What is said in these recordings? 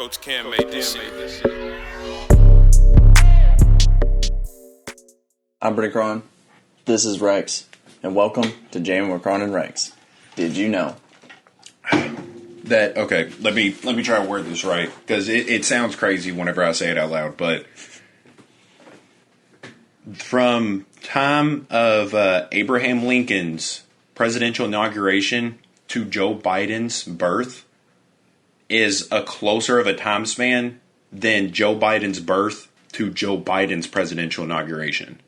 Coach Cam made this shit. I'm Benedict Cron. This is Rex, and welcome to Jammin with Kron Rex. Did you know that? Okay, let me try to word this right, because it sounds crazy whenever I say it out loud. But from time of Abraham Lincoln's presidential inauguration to Joe Biden's birth is a closer of a time span than Joe Biden's birth to Joe Biden's presidential inauguration.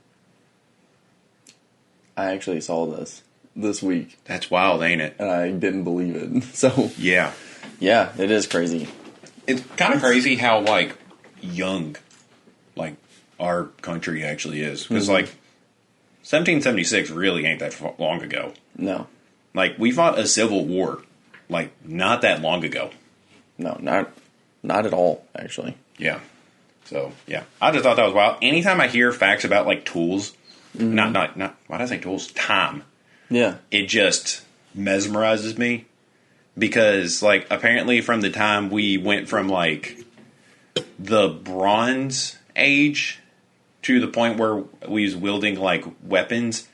I actually saw this week. That's wild, ain't it? And I didn't believe it. So yeah, it is crazy. It's kind of crazy how young our country actually is, because 1776 really ain't that long ago. No, we fought a civil war not that long ago. No, not at all, actually. Yeah. So yeah, I just thought that was wild. Anytime I hear facts about tools, not why did I say tools? Time. Yeah. It just mesmerizes me, because apparently from the time we went from the Bronze Age to the point where we was wielding weapons,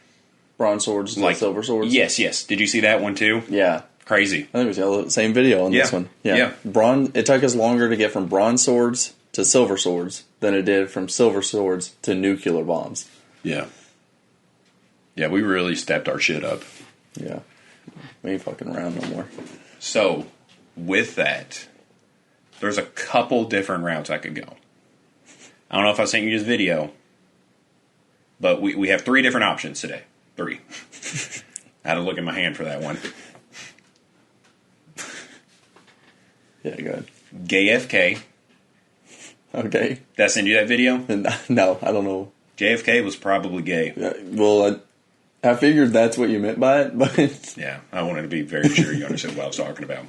bronze swords to silver swords. Yes. Did you see that one too? Yeah. Crazy. I think it was the same video on this one. Yeah. Bronze. It took us longer to get from bronze swords to silver swords than it did from silver swords to nuclear bombs. Yeah. Yeah, we really stepped our shit up. Yeah. We ain't fucking around no more. So, with that, there's a couple different routes I could go. I don't know if I sent you this video, but we have 3 different options today. 3. I had to look at my hand for that one. Yeah, go ahead. JFK. Okay. Did I send you that video? No, I don't know. JFK was probably gay. Well, I figured that's what you meant by it, but... Yeah, I wanted to be very sure you understood what I was talking about.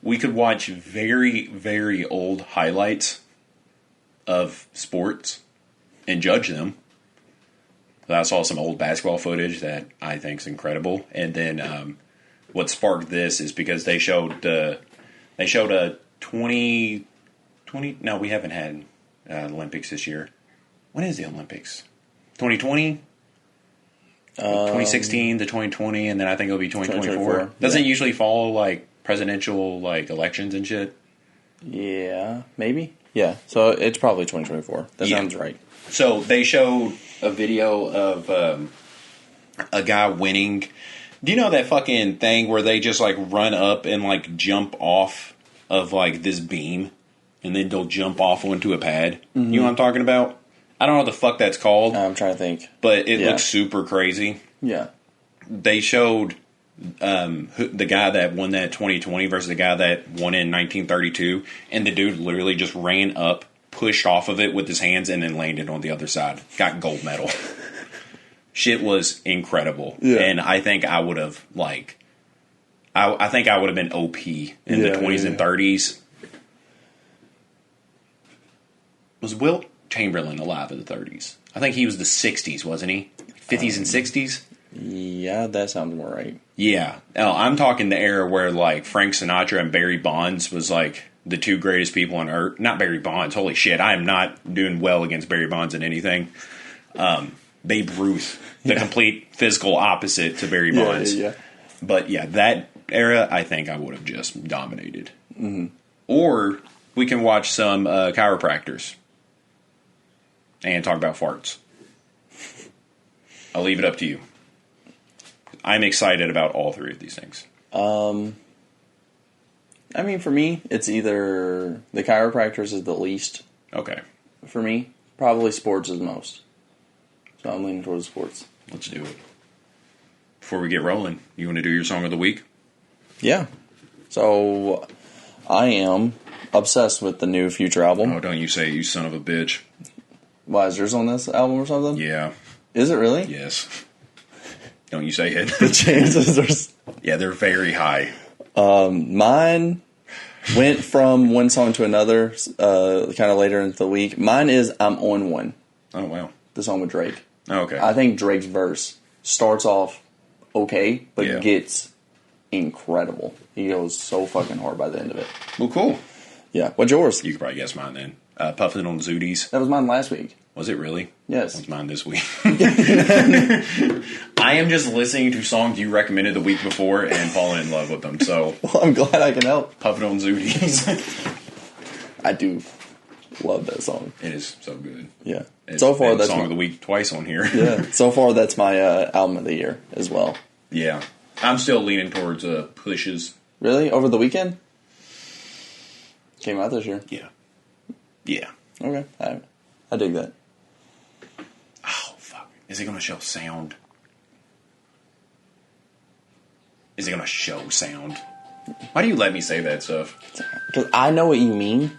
We could watch very, very old highlights of sports and judge them. I saw some old basketball footage that I think is incredible. And then what sparked this is because they showed a 20... No, we haven't had Olympics this year. When is the Olympics? 2020? 2016 to 2020, and then I think it'll be 2024. Doesn't it usually follow presidential elections and shit? Yeah, maybe. Yeah, so it's probably 2024. That sounds right. So they showed a video of a guy winning. Do you know that fucking thing where they just run up and jump off of this beam, and then they'll jump off onto a pad? Mm-hmm. You know what I'm talking about? I don't know what the fuck that's called. I'm trying to think. But it looks super crazy. Yeah. They showed the guy that won that 2020 versus the guy that won in 1932, and the dude literally just ran up, pushed off of it with his hands, and then landed on the other side. Got gold medal. Shit was incredible. Yeah. And I think I would have, I think I would have been OP in the 20s and 30s. Was Wilt Chamberlain alive in the 30s? I think he was the 60s, wasn't he? 50s and 60s? Yeah, that sounds more right. Yeah. I'm talking the era where Frank Sinatra and Barry Bonds was the 2 greatest people on earth. Not Barry Bonds. Holy shit. I am not doing well against Barry Bonds in anything. Babe Ruth, the complete physical opposite to Barry Bonds. Yeah. But yeah, that era, I think I would have just dominated. Mm-hmm. Or we can watch some chiropractors and talk about farts. I'll leave it up to you. I'm excited about all 3 of these things. I mean, for me, it's either the chiropractors is the least. Okay. For me, probably sports is the most. So I'm leaning towards sports. Let's do it. Before we get rolling, you want to do your song of the week? Yeah. So I am obsessed with the new Future album. Oh, don't you say it, you son of a bitch. Why, is yours on this album or something? Yeah. Is it really? Yes. Don't you say it. The chances are... Yeah, they're very high. Mine went from one song to another kind of later into the week. Mine is I'm On One. Oh, wow. The song with Drake. Oh, okay. I think Drake's verse starts off okay, but gets incredible. He goes so fucking hard by the end of it. Well, cool. Yeah. What's yours? You could probably guess mine then. Puffin on Zooties. That was mine last week. Was it really? Yes. What's mine this week? I am just listening to songs you recommended the week before and falling in love with them. So Well, I'm glad I can help. Puffin on Zooties. I do love that song. It is so good. Yeah. It's So far, been that's song my, of the week twice on here. yeah. So far, that's my album of the year as well. Yeah. I'm still leaning towards Pushes. Really? Over the weekend? Came out this year. Yeah. Yeah. Okay. I dig that. Oh, fuck. Is it going to show sound? Is it going to show sound? Why do you let me say that stuff? Because I know what you mean.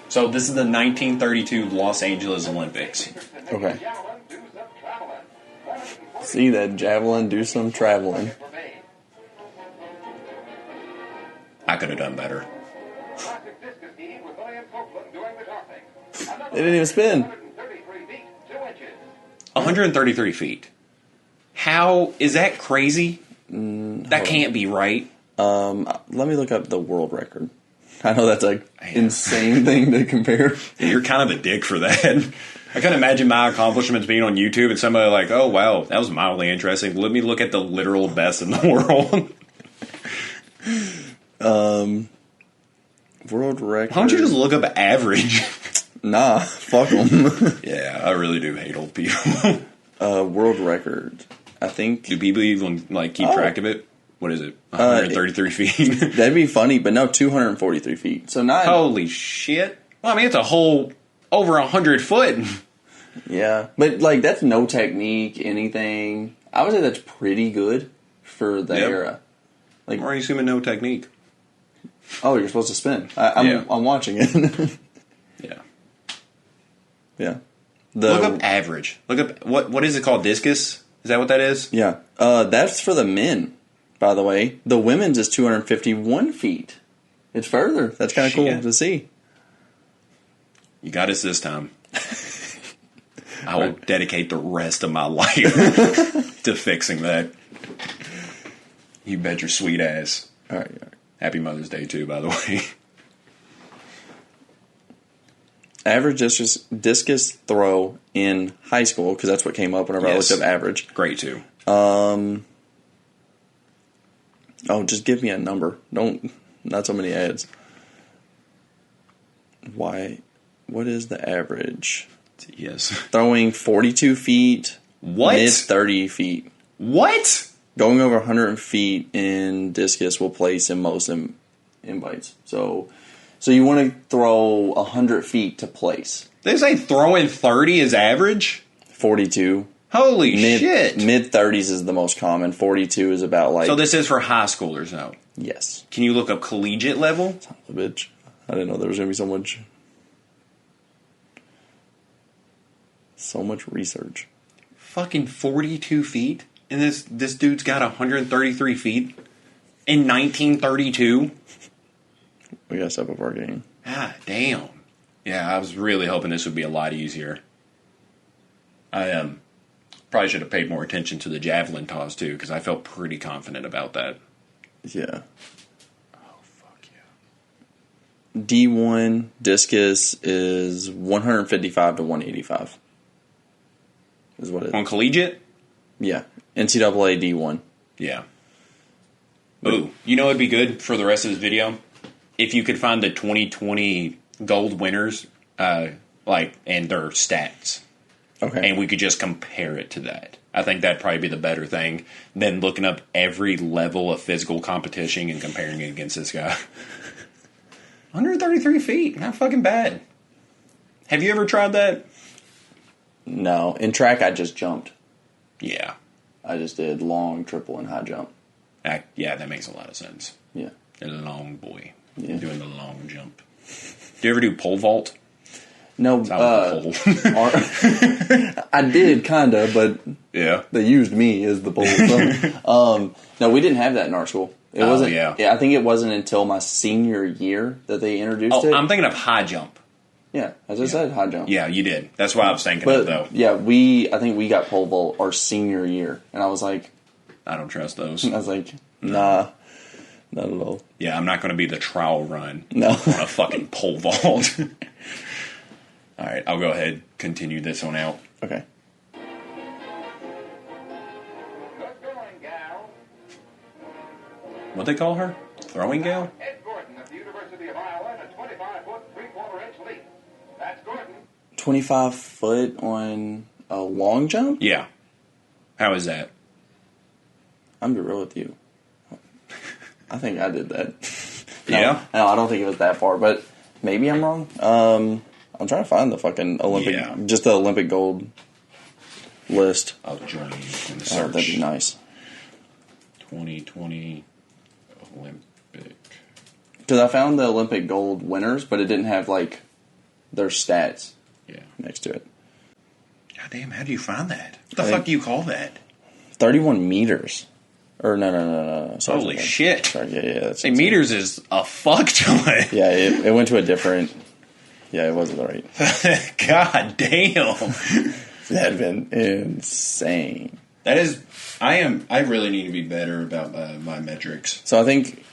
So this is the 1932 Los Angeles Olympics. Okay. See that javelin, do some traveling. I could have done better. It didn't even spin. 133 feet. How is that crazy? That can't be right. Let me look up the world record. I know that's an insane thing to compare. You're kind of a dick for that. I can't imagine my accomplishments being on YouTube and somebody like, oh, wow, that was mildly interesting. Let me look at the literal best in the world. World record. Why don't you just look up average? Nah, fuck them. Yeah, I really do hate old people. World record. I think. Do people even keep track of it? What is it? 133 feet? That'd be funny, but no, 243 feet. So not. Holy shit. Well, I mean, it's a whole over 100 foot. Yeah, but that's no technique, anything. I would say that's pretty good for the era. Why are you assuming no technique? Oh, you're supposed to spin. I'm watching it. Yeah. Yeah. Look up average. Look up what is it called? Discus? Is that what that is? Yeah. That's for the men, by the way. The women's is 251 feet. It's further. That's kind of cool to see. You got us this time. I will dedicate the rest of my life to fixing that. You bet your sweet ass. All right. Happy Mother's Day, too, by the way. Average discus throw in high school, because that's what came up whenever I looked up average. Great, too. Just give me a number. Not so many ads. Why? What is the average? Yes. Throwing 42 feet. What? Mid 30 feet. What? Going over 100 feet in discus will place in most invites. So you want to throw 100 feet to place. They say throwing 30 is average? 42. Holy shit. Mid 30s is the most common. 42 is about So this is for high schoolers, though? Yes. Can you look up collegiate level? Son of a bitch. I didn't know there was going to be so much research. Fucking 42 feet? And this dude's got 133 feet in 1932? We got to step up our game. Ah, damn. Yeah, I was really hoping this would be a lot easier. I probably should have paid more attention to the javelin toss, too, because I felt pretty confident about that. Yeah. Oh, fuck yeah. D1 discus is 155 to 185. Is what it is. On collegiate? Yeah. NCAA D1. Yeah. Ooh, you know it'd be good for the rest of this video? If you could find the 2020 gold winners, and their stats. Okay. And we could just compare it to that. I think that'd probably be the better thing than looking up every level of physical competition and comparing it against this guy. 133 feet, not fucking bad. Have you ever tried that? No. In track, I just jumped. Yeah. I just did long, triple, and high jump. Yeah, that makes a lot of sense. Yeah. A long boy. Yeah. Doing the long jump. Do you ever do pole vault? No, I did kind of, but yeah, they used me as the pole. So, no, we didn't have that in our school. It wasn't. Yeah, I think it wasn't until my senior year that they introduced it. I'm thinking of high jump. Yeah, as I said, high jump. Yeah, you did. That's what I was thinking of, though. Yeah, I think we got pole vault our senior year, and I was like, I don't trust those. I was like, Nah, not at all. Yeah, I'm not going to be the trial run No. on a fucking pole vault. All right, I'll go ahead, continue this one out. Okay. Good going, gal. What they call her? Throwing gal? Ed Gordon of the University of Iowa in a 25-foot 3/4-inch leap. That's Gordon. 25 foot on a long jump? Yeah. How is that? I'm going to be real with you. I think I did that. Yeah? No, I don't think it was that far, but maybe I'm wrong. I'm trying to find the fucking Olympic, just the Olympic gold list. I'll join you in the Oh, search. that'd be nice. 2020 Olympic. Because I found the Olympic gold winners, but it didn't have, like, their stats Yeah. next to it. God damn, how do you find that? What the I fuck think- do you call that? 31 meters. Or, no. Sorry, Holy shit. Sorry, yeah. That's Hey, meters is a fuck ton. Yeah, it went to a different... Yeah, it wasn't right. God damn. That'd been insane. That is, I really need to be better about my metrics. So I think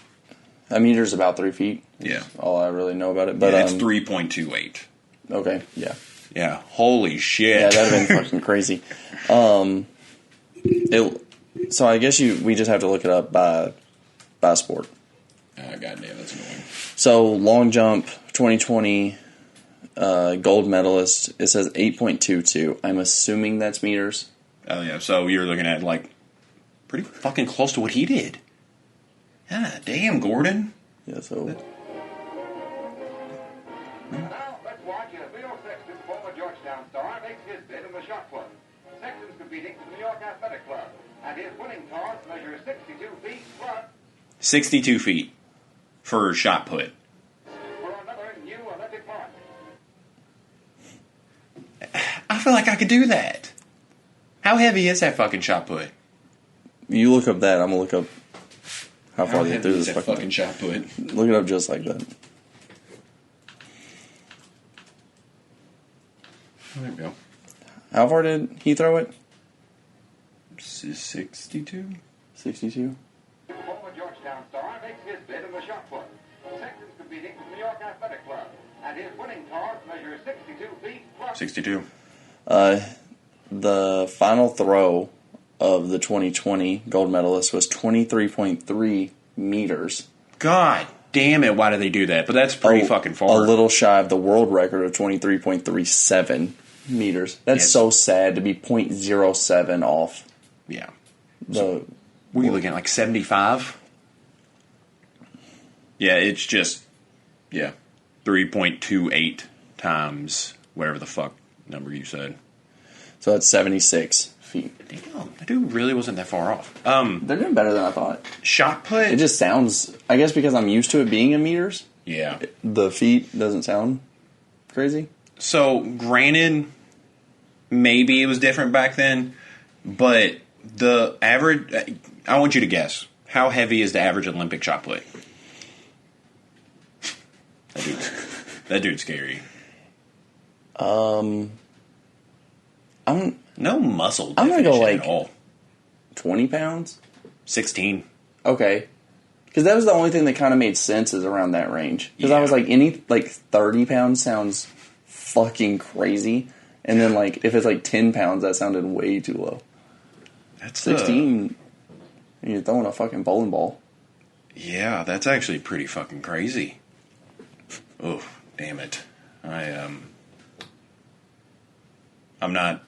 a meter's about 3 feet. Yeah. That's all I really know about it. But Yeah, it's 3.28. Okay, yeah. Yeah, holy shit. Yeah, that'd have been fucking crazy. So I guess we just have to look it up by sport. God damn, that's annoying. So long jump 2020 gold medalist. It says 8.22. I'm assuming that's meters. Oh yeah, so you're looking at like pretty fucking close to what he did. Ah, damn, Gordon. Yeah. So Now, let's watch Devito Sexton, former Georgetown star, makes his bid in the shot put. Sexton's competing for the New York Athletic Club, and his winning toss measures 62 feet plus 62 feet for shot put. for another new Olympic mark. I feel like I could do that. How heavy is that fucking shot put? you look up that. I'm gonna look up how far they heavy threw is this that fucking. shot put? Look it up just like that. There we go. How far did he throw it? 62? 62. Former Georgetown star makes his bid in the shot put. Sexton's competing for the New York Athletic Club, and his winning toss measures 62 feet plus 62. The final throw of the 2020 gold medalist was 23.3 meters. God damn it, why do they do that? But that's pretty fucking far. A little shy of the world record of 23.37 meters. That's Yes. so sad to be 0.07 off. Yeah. The What are you looking at, like 75? Yeah, it's just, 3.28 times whatever the fuck number you said. So that's 76 feet. Damn, that dude really wasn't that far off. They're doing better than I thought. Shot put? It just sounds, I guess because I'm used to it being in meters, Yeah. the feet doesn't sound crazy. So, granted, maybe it was different back then, but the average, I want you to guess. How heavy is the average Olympic shot put? That dude's scary. No muscle I'm gonna go, definition like, at all. 20 pounds? 16. Okay. Because that was the only thing that kind of made sense is around that range. Because I Yeah. was like, 30 pounds sounds fucking crazy. And then, like, if it's like 10 pounds, that sounded way too low. That's 16, and you're throwing a fucking bowling ball. Yeah, that's actually pretty fucking crazy. Oh, damn it. I'm not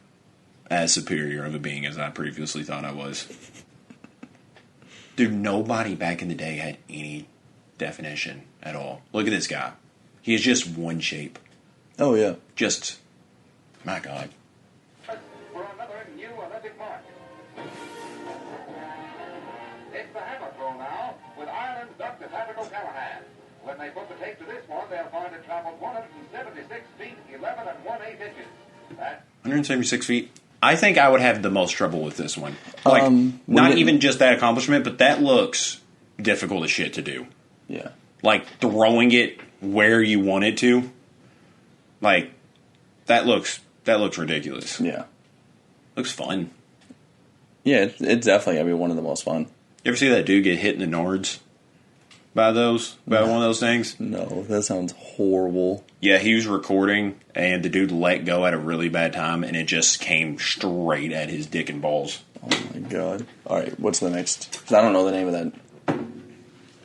as superior of a being as I previously thought I was. Dude, nobody back in the day had any definition at all. Look at this guy. He is just one shape. Oh, yeah. Just, my God. for another new Olympic mark. It's the hammer throw now, with Ireland's Dr. Topical Callahan. When they put the tape to this one, they'll find it traveled 176 feet, 11 1/8 inches. That's 176 feet. I think I would have the most trouble with this one. Like, when not did- even just that accomplishment, but that looks difficult as shit to do. Yeah. Like, throwing it where you want it to. Like, that looks ridiculous. Yeah. Looks fun. Yeah, it's definitely going to be one of the most fun. You ever see that dude get hit in the nards by one of those things? No, that sounds horrible. Yeah, he was recording, and the dude let go at a really bad time, and it just came straight at his dick and balls. Oh my god! All right, what's the next? 'Cause I don't know the name of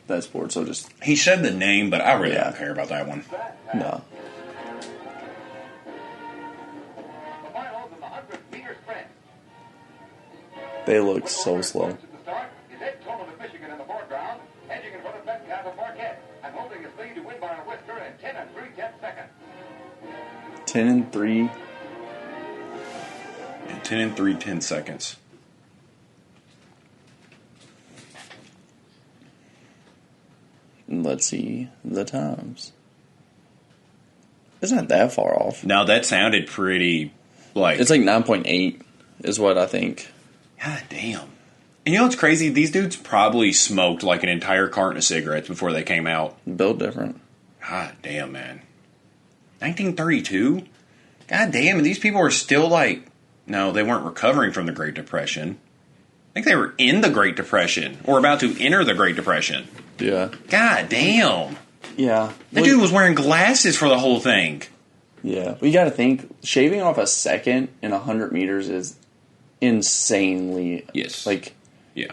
that sport, so just He said the name, but I really don't care about that one. no. The finals in the 100-meter sprint. They look so slow. At the start is Ed Coleman of Michigan in the foreground, edging in front of Beckham of Marquette, and holding his lead to win by a whisker in 10 3/10 seconds. 10 3. 10 3/10 seconds. Let's see the times. It's not that far off. Now, that sounded pretty, like... It's like 9.8 is what I think. God damn. And you know what's crazy? These dudes probably smoked like an entire carton of cigarettes before they came out. Built different. God damn, man. 1932? God damn, and these people are still like... No, they weren't recovering from the Great Depression. I think they were in the Great Depression, or about to enter the Great Depression. Yeah. God damn. Yeah. That dude was wearing glasses for the whole thing. Yeah. We got to think, shaving off a second in 100 meters is insanely... Yes. Like, Yeah.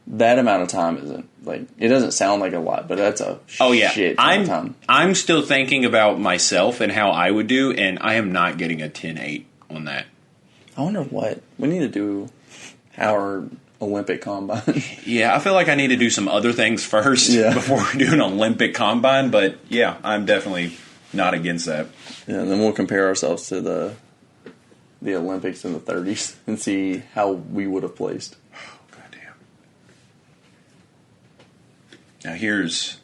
that amount of time isn't... Like, it doesn't sound like a lot, but that's a shit ton of time. I'm still thinking about myself and how I would do, and I am not getting a 10-8 on that. I wonder what... We need to do our Olympic combine. Yeah, I feel like I need to do some other things first before we do an Olympic combine, but yeah, I'm definitely not against that. Yeah, and then we'll compare ourselves to the Olympics in the 30s and see how we would have placed. Oh, goddamn. Now here's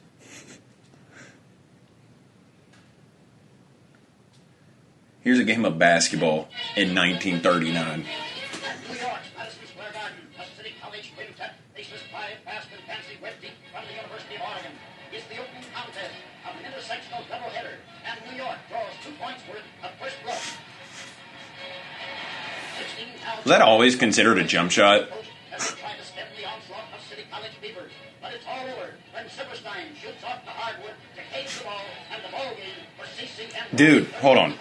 a game of basketball in 1939. Is the opening contest of an intersectional doubleheader, and New York draws 2 points worth of first blood. Was that always considered a jump shot? As they try to stem the onslaught of City College beavers, but it's all over when Silverstein shoots off the hardwood to cage the ball, and the ball game for CC and Dude, hold on.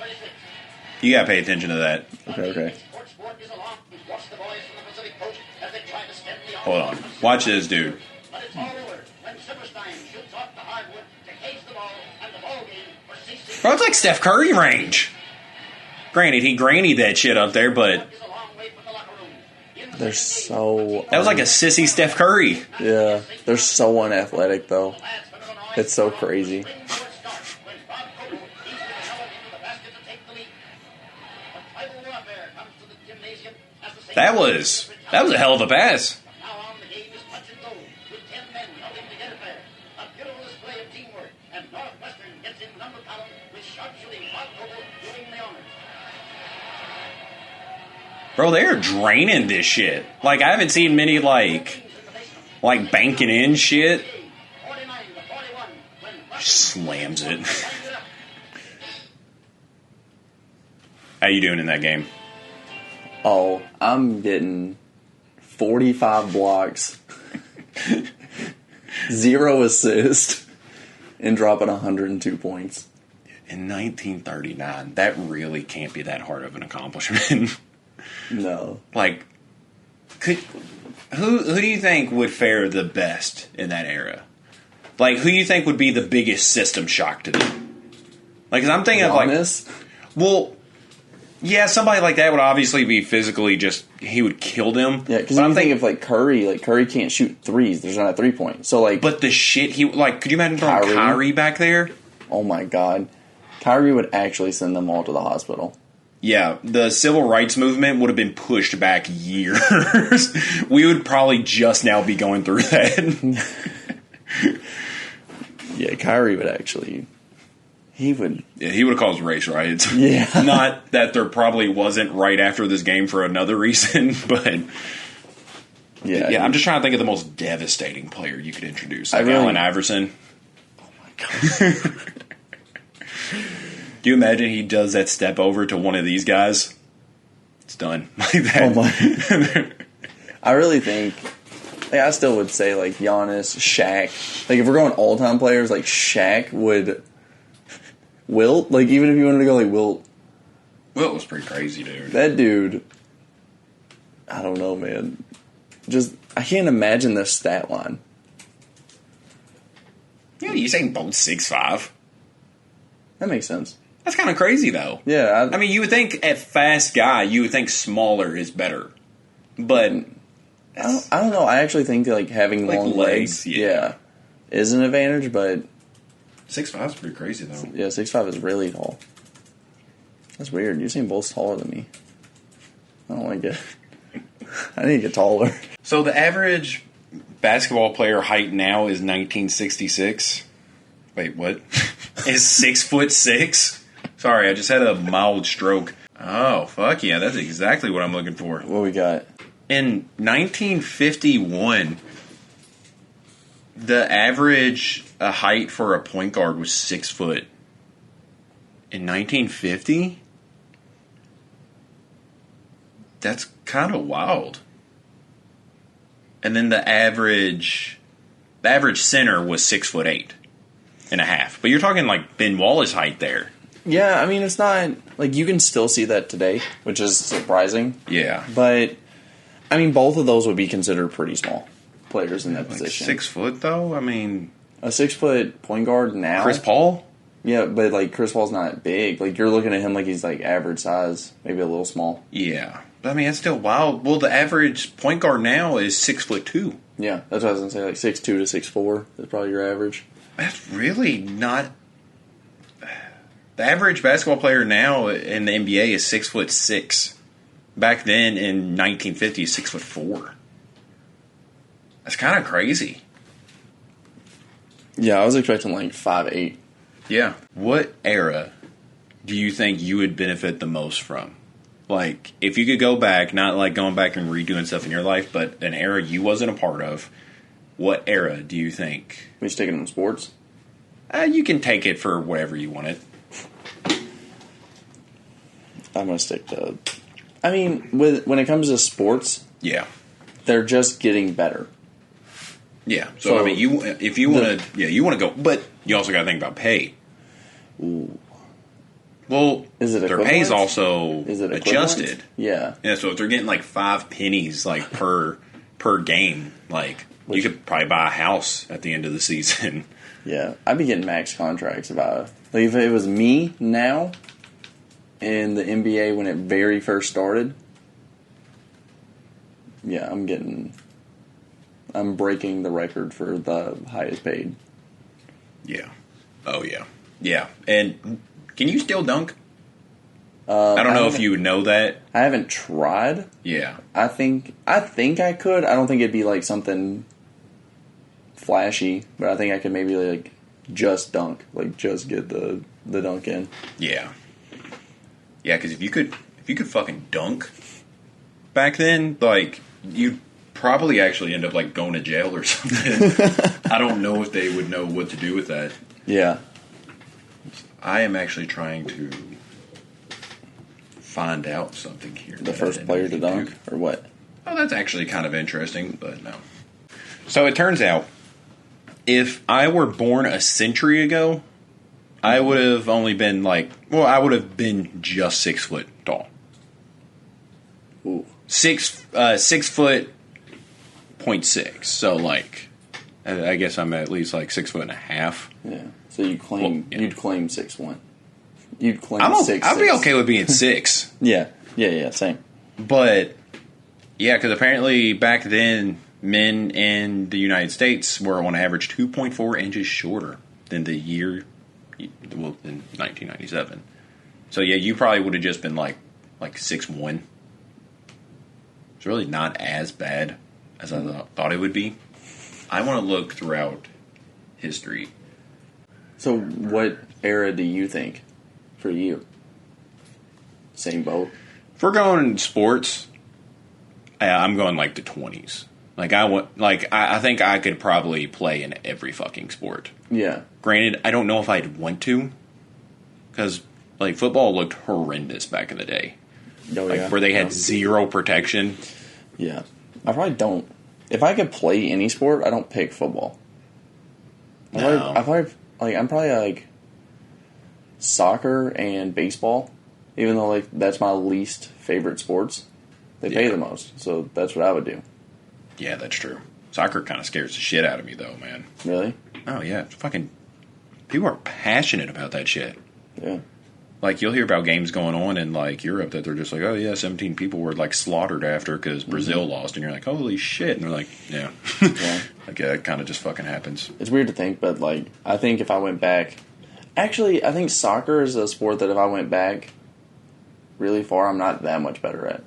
You gotta pay attention to that. Okay. Sport is along. Watch the boys from the Pacific Coast as they try to stem the Hold on. Watch this dude. But it's all over when Silverstein shoots off the hardwood to cage the ball, and the ball game for CC. Bro, it's like Steph Curry range. Granted, he grannied that shit up there, but is a long way from the locker room. They're so... that was like a sissy Steph Curry. Yeah, they're so unathletic, though. It's so crazy. That was a hell of a pass. Now on, the game is touch and go, with 10 men helping to get it there. A beautiful display of teamwork, and Northwestern gets in number column with sharpshooting Bob Noble doing the honors. Bro, they're draining this shit. Like, I haven't seen many, like banking in shit. 49 to 41 when Slams it. How you doing in that game? Oh, I'm getting 45 blocks, 0 assists, and dropping 102 points. In 1939, that really can't be that hard of an accomplishment. No. Like, who do you think would fare the best in that era? Like, who do you think would be the biggest system shock to them? Like, 'cause I'm thinking of, like... Well... Yeah, somebody like that would obviously be physically just... He would kill them. Yeah, because I'm thinking of, like, Curry. Like, Curry can't shoot threes. There's not a three-point. So, like... But the shit he... Like, could you imagine throwing Kyrie back there? Oh, my God. Kyrie would actually send them all to the hospital. Yeah, the civil rights movement would have been pushed back years. We would probably just now be going through that. Yeah, Kyrie would actually... He would have caused race riots. Yeah. Not that there probably wasn't right after this game for another reason, but... Yeah, I'm just trying to think of the most devastating player you could introduce. Like Allen Iverson. Oh, my God. Do you imagine he does that step over to one of these guys? It's done. Like that. Oh, my... I really think Like, I still would say, like, Giannis, Shaq. Like, if we're going all-time players, like, Shaq would... Wilt? Like, even if you wanted to go, like, Wilt... Wilt was pretty crazy, dude. That dude... I don't know, man. Just... I can't imagine this stat line. Yeah, you saying both 6'5"? That makes sense. That's kind of crazy, though. Yeah. I mean, you would think at fast guy, you would think smaller is better. But... I don't know. I actually think, like, having like long legs yeah, is an advantage, but... 6'5" is pretty crazy, though. Yeah, 6'5" is really tall. That's weird. Usain Bolt's taller than me. I don't like it. I need to get taller. So the average basketball player height now is 1966. Wait, what? Is 6'6"? Sorry, I just had a mild stroke. Oh, fuck yeah, that's exactly what I'm looking for. What we got? In 1951, the average height for a point guard was 6 foot. In 1950? That's kind of wild. And then the average center was 6'8" and a half. But you're talking like Ben Wallace height there. Yeah, I mean, it's not... Like, you can still see that today, which is surprising. Yeah. But, I mean, both of those would be considered pretty small players in that Like position. 6 foot, though? I mean... A 6 foot point guard now? Chris Paul? Yeah, but, like, Chris Paul's not big. Like, you're looking at him like he's, like, average size. Maybe a little small. Yeah. I mean, that's still wild. Well, the average point guard now is 6'2". Yeah, that's what I was going to say. Like, 6'2" to 6'4" is probably your average. That's really not... The average basketball player now in the NBA is 6'6". Back then, in 1950, 6'4". That's kind of crazy. Yeah, I was expecting, like, 5'8". Yeah. What era do you think you would benefit the most from? Like, if you could go back, not like going back and redoing stuff in your life, but an era you wasn't a part of, what era do you think? We just taking them sports? You can take it for whatever you want it. I'm going to stick to... I mean, when it comes to sports, Yeah. they're just getting better. Yeah. So I mean, if you want to, you want to go, but you also got to think about pay. Ooh. Well, Is it their equivalent? pay's also Is it adjusted. equivalent? Yeah. Yeah. So if they're getting like 5 pennies like per game, like you could probably buy a house at the end of the season. Yeah. I'd be getting max contracts if it was me now in the NBA when it very first started. Yeah, I'm breaking the record for the highest paid. Yeah. Oh yeah. Yeah. And can you still dunk? I don't know if you would know that. I haven't tried. Yeah. I think I could. I don't think it'd be like something flashy, but I think I could maybe like just dunk, like just get the dunk in. Yeah. Yeah, because if you could fucking dunk back then, like you'd probably actually end up like going to jail or something. I don't know if they would know what to do with that. Yeah. I am actually trying to find out something here. The first player to dunk, or what? Oh, that's actually kind of interesting, but no. So it turns out, if I were born a century ago, I would have only been I would have been just 6 foot tall. Ooh. 6 foot 0.6. So I guess I'm at least like 6 foot and a half. Yeah. So you'd claim 6'1". You'd claim I'd 6'6". be okay with being 6. Yeah. Same. But yeah, because apparently back then, men in the United States were on average 2.4 inches shorter than in 1997. So yeah, you probably would have just been like 6'1". It's really not as bad as I thought it would be. I want to look throughout history. So what era do you think for you? Same boat? If we're going sports, I'm going like the 20s. I think I could probably play in every fucking sport. Yeah. Granted, I don't know if I'd want to, because like football looked horrendous back in the day. Oh, yeah. Where they had zero protection. Yeah. I probably don't. If I could play any sport, I don't pick football. No. I'm probably like soccer and baseball, even though like that's my least favorite sports. They pay the most, so that's what I would do. Yeah, that's true. Soccer kind of scares the shit out of me, though, man. Really? Oh, yeah. Fucking people are passionate about that shit. Yeah. Like, you'll hear about games going on in, like, Europe that they're just like, oh, yeah, 17 people were, like, slaughtered after because Brazil lost. And you're like, holy shit. And they're like, yeah. Yeah. Like, yeah, that kind of just fucking happens. It's weird to think, but, like, I think if I went back... Actually, I think soccer is a sport that if I went back really far, I'm not that much better at.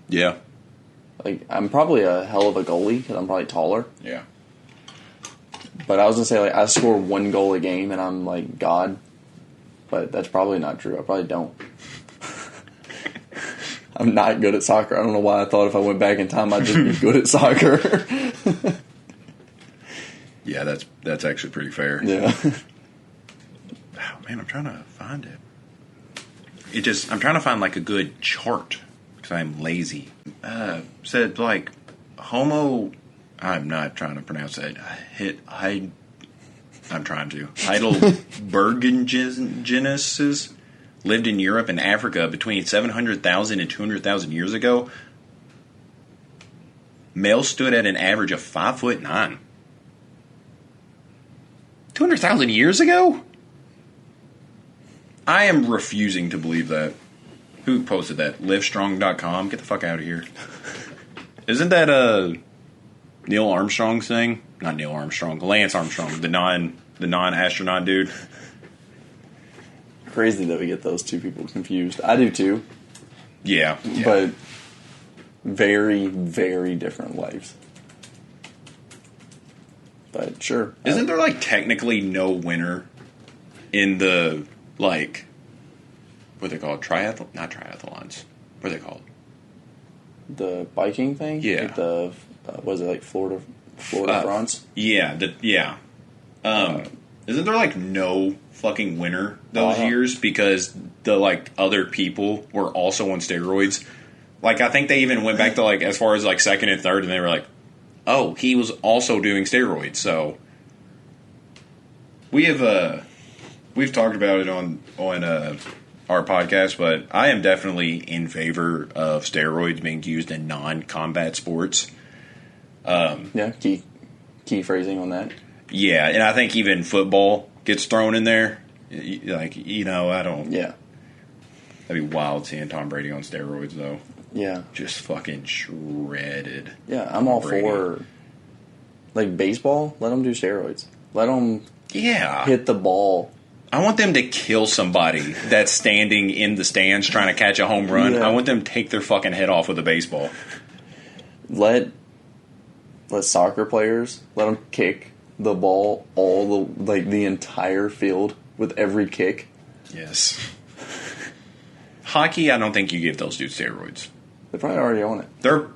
Yeah. Like, I'm probably a hell of a goalie because I'm probably taller. Yeah. But I was going to say, like, I score 1 goal a game and I'm, like, God. But that's probably not true. I probably don't. I'm not good at soccer. I don't know why I thought if I went back in time I'd just be good at soccer. Yeah, that's actually pretty fair. Yeah. Oh, man, I'm trying to find it. I'm trying to find, like, a good chart because I'm lazy. Said, like, I'm not trying to pronounce that. I'm trying to. Heidelbergenses lived in Europe and Africa between 700,000 and 200,000 years ago. Males stood at an average of 5'9". 200,000 years ago? I am refusing to believe that. Who posted that? Livestrong.com? Get the fuck out of here. Isn't that Neil Armstrong's thing? Not Neil Armstrong. Lance Armstrong. The non-astronaut dude. Crazy that we get those two people confused. I do too. Yeah. But very, very different lives. But sure. Isn't there, like, technically no winner in the, like, what are they called? Not triathlons. What are they called? The biking thing? Yeah. Like the, was it like Florida France? Yeah. Isn't there, like, no fucking winner those years because the, like, other people were also on steroids? Like, I think they even went back to, like, as far as, like, second and third, and they were like, oh, he was also doing steroids. So we've talked about it on our podcast, but I am definitely in favor of steroids being used in non-combat sports. Yeah, key phrasing on that. Yeah, and I think even football gets thrown in there. Like, you know, I don't... Yeah. That'd be wild seeing Tom Brady on steroids, though. Yeah. Just fucking shredded. Yeah, I'm all for, like, baseball. Let them do steroids. Let them hit the ball. I want them to kill somebody that's standing in the stands trying to catch a home run. Yeah. I want them to take their fucking head off with a baseball. Let soccer players, let them kick the ball the entire field with every kick. Yes. Hockey, I don't think you give those dudes steroids. They probably already own it. They're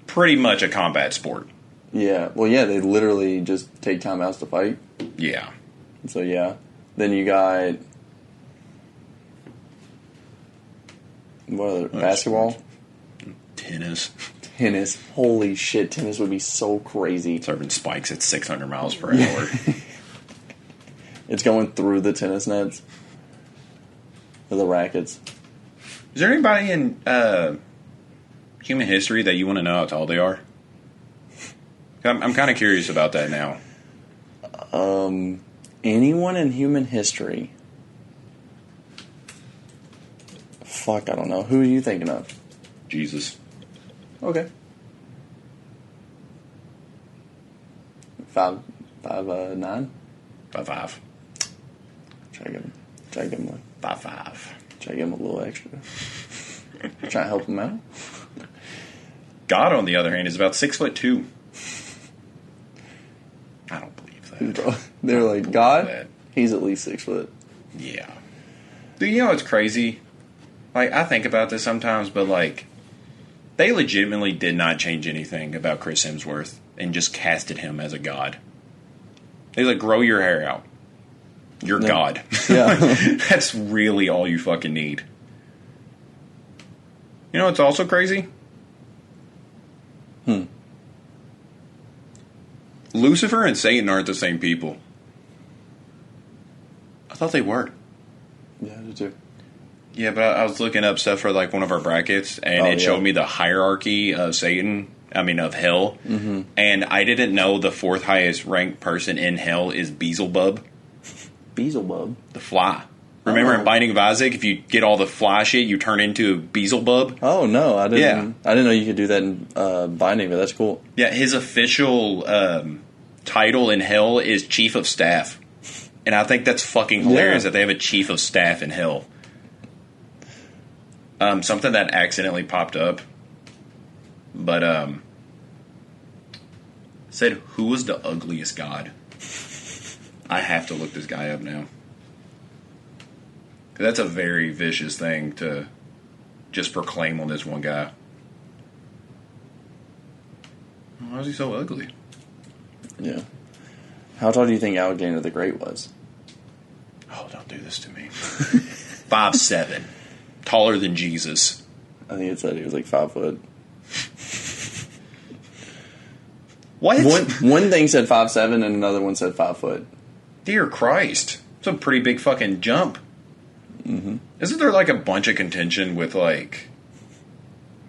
pretty much a combat sport. Yeah. Well, yeah, they literally just take timeouts to fight. Yeah. So, yeah. Then you got... What, basketball? Tennis. Tennis. Holy shit, tennis would be so crazy. Serving spikes at 600 miles per hour. It's going through the tennis nets. Or the rackets. Is there anybody in human history that you want to know how tall they are? I'm kind of curious about that now. Anyone in human history? Fuck, I don't know. Who are you thinking of? Jesus. Okay. 5'9"? 5'5". Try to give him 5'5". Try to give him a little extra. Try to help him out. God, on the other hand, is about 6'2". I don't believe that. They're like, God, that. He's at least 6 foot. Yeah. Do you know what's crazy? Like, I think about this sometimes, but, like, they legitimately did not change anything about Chris Hemsworth and just casted him as a god. They like, grow your hair out. You're God. Yeah. That's really all you fucking need. You know what's also crazy? Lucifer and Satan aren't the same people. I thought they were. Yeah, I do too. Yeah, but I was looking up stuff for like one of our brackets, and it showed me the hierarchy of Satan. I mean, of hell. Mm-hmm. And I didn't know the fourth highest ranked person in hell is Beelzebub. Beelzebub? The fly. Remember in Binding of Isaac, if you get all the fly shit, you turn into a Beelzebub? Oh, no, I didn't. Yeah. I didn't know you could do that in Binding, but that's cool. Yeah, his official title in hell is Chief of Staff. And I think that's fucking hilarious that they have a Chief of Staff in hell. Something that accidentally popped up. But, said, who was the ugliest God? I have to look this guy up now. 'Cause that's a very vicious thing to just proclaim on this one guy. Why is he so ugly? Yeah. How tall do you think Alexander the Great was? Oh, don't do this to me. 5'7". Taller than Jesus. I think it said he was like 5 foot. What? One thing said 5'7" and another one said 5 foot. Dear Christ. It's a pretty big fucking jump. Mm-hmm. Isn't there like a bunch of contention with like,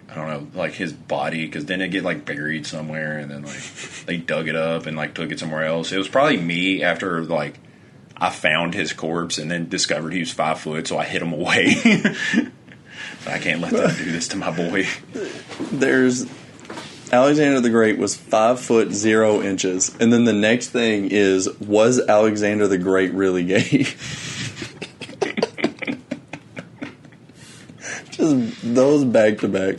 I don't know, like his body? Because then it get like buried somewhere and then like they dug it up and like took it somewhere else. It was probably me after like I found his corpse and then discovered he was 5 foot, so I hid him away. I can't let them do this to my boy. There's Alexander the Great was 5 foot 0 inches, and then the next thing is, was Alexander the Great really gay? Just those back to back.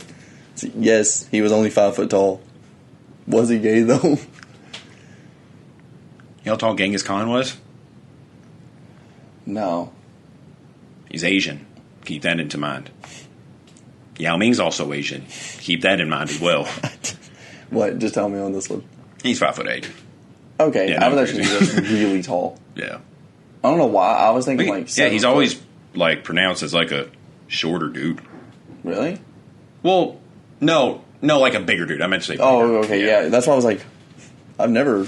Yes, he was only 5 foot tall. Was he gay though? You know how tall Genghis Khan was? No. He's Asian. Keep that into mind. Yao Ming's also Asian. Keep that in mind as well. What? Just tell me on this one. He's 5'8". Okay, Yeah, I was no, actually just really tall. Yeah. I don't know why. I was thinking like 7 he's foot. always like pronounced as like a shorter dude. Really? Well, no, like a bigger dude. I meant to say bigger. Oh, okay, yeah. That's why I was like, I've never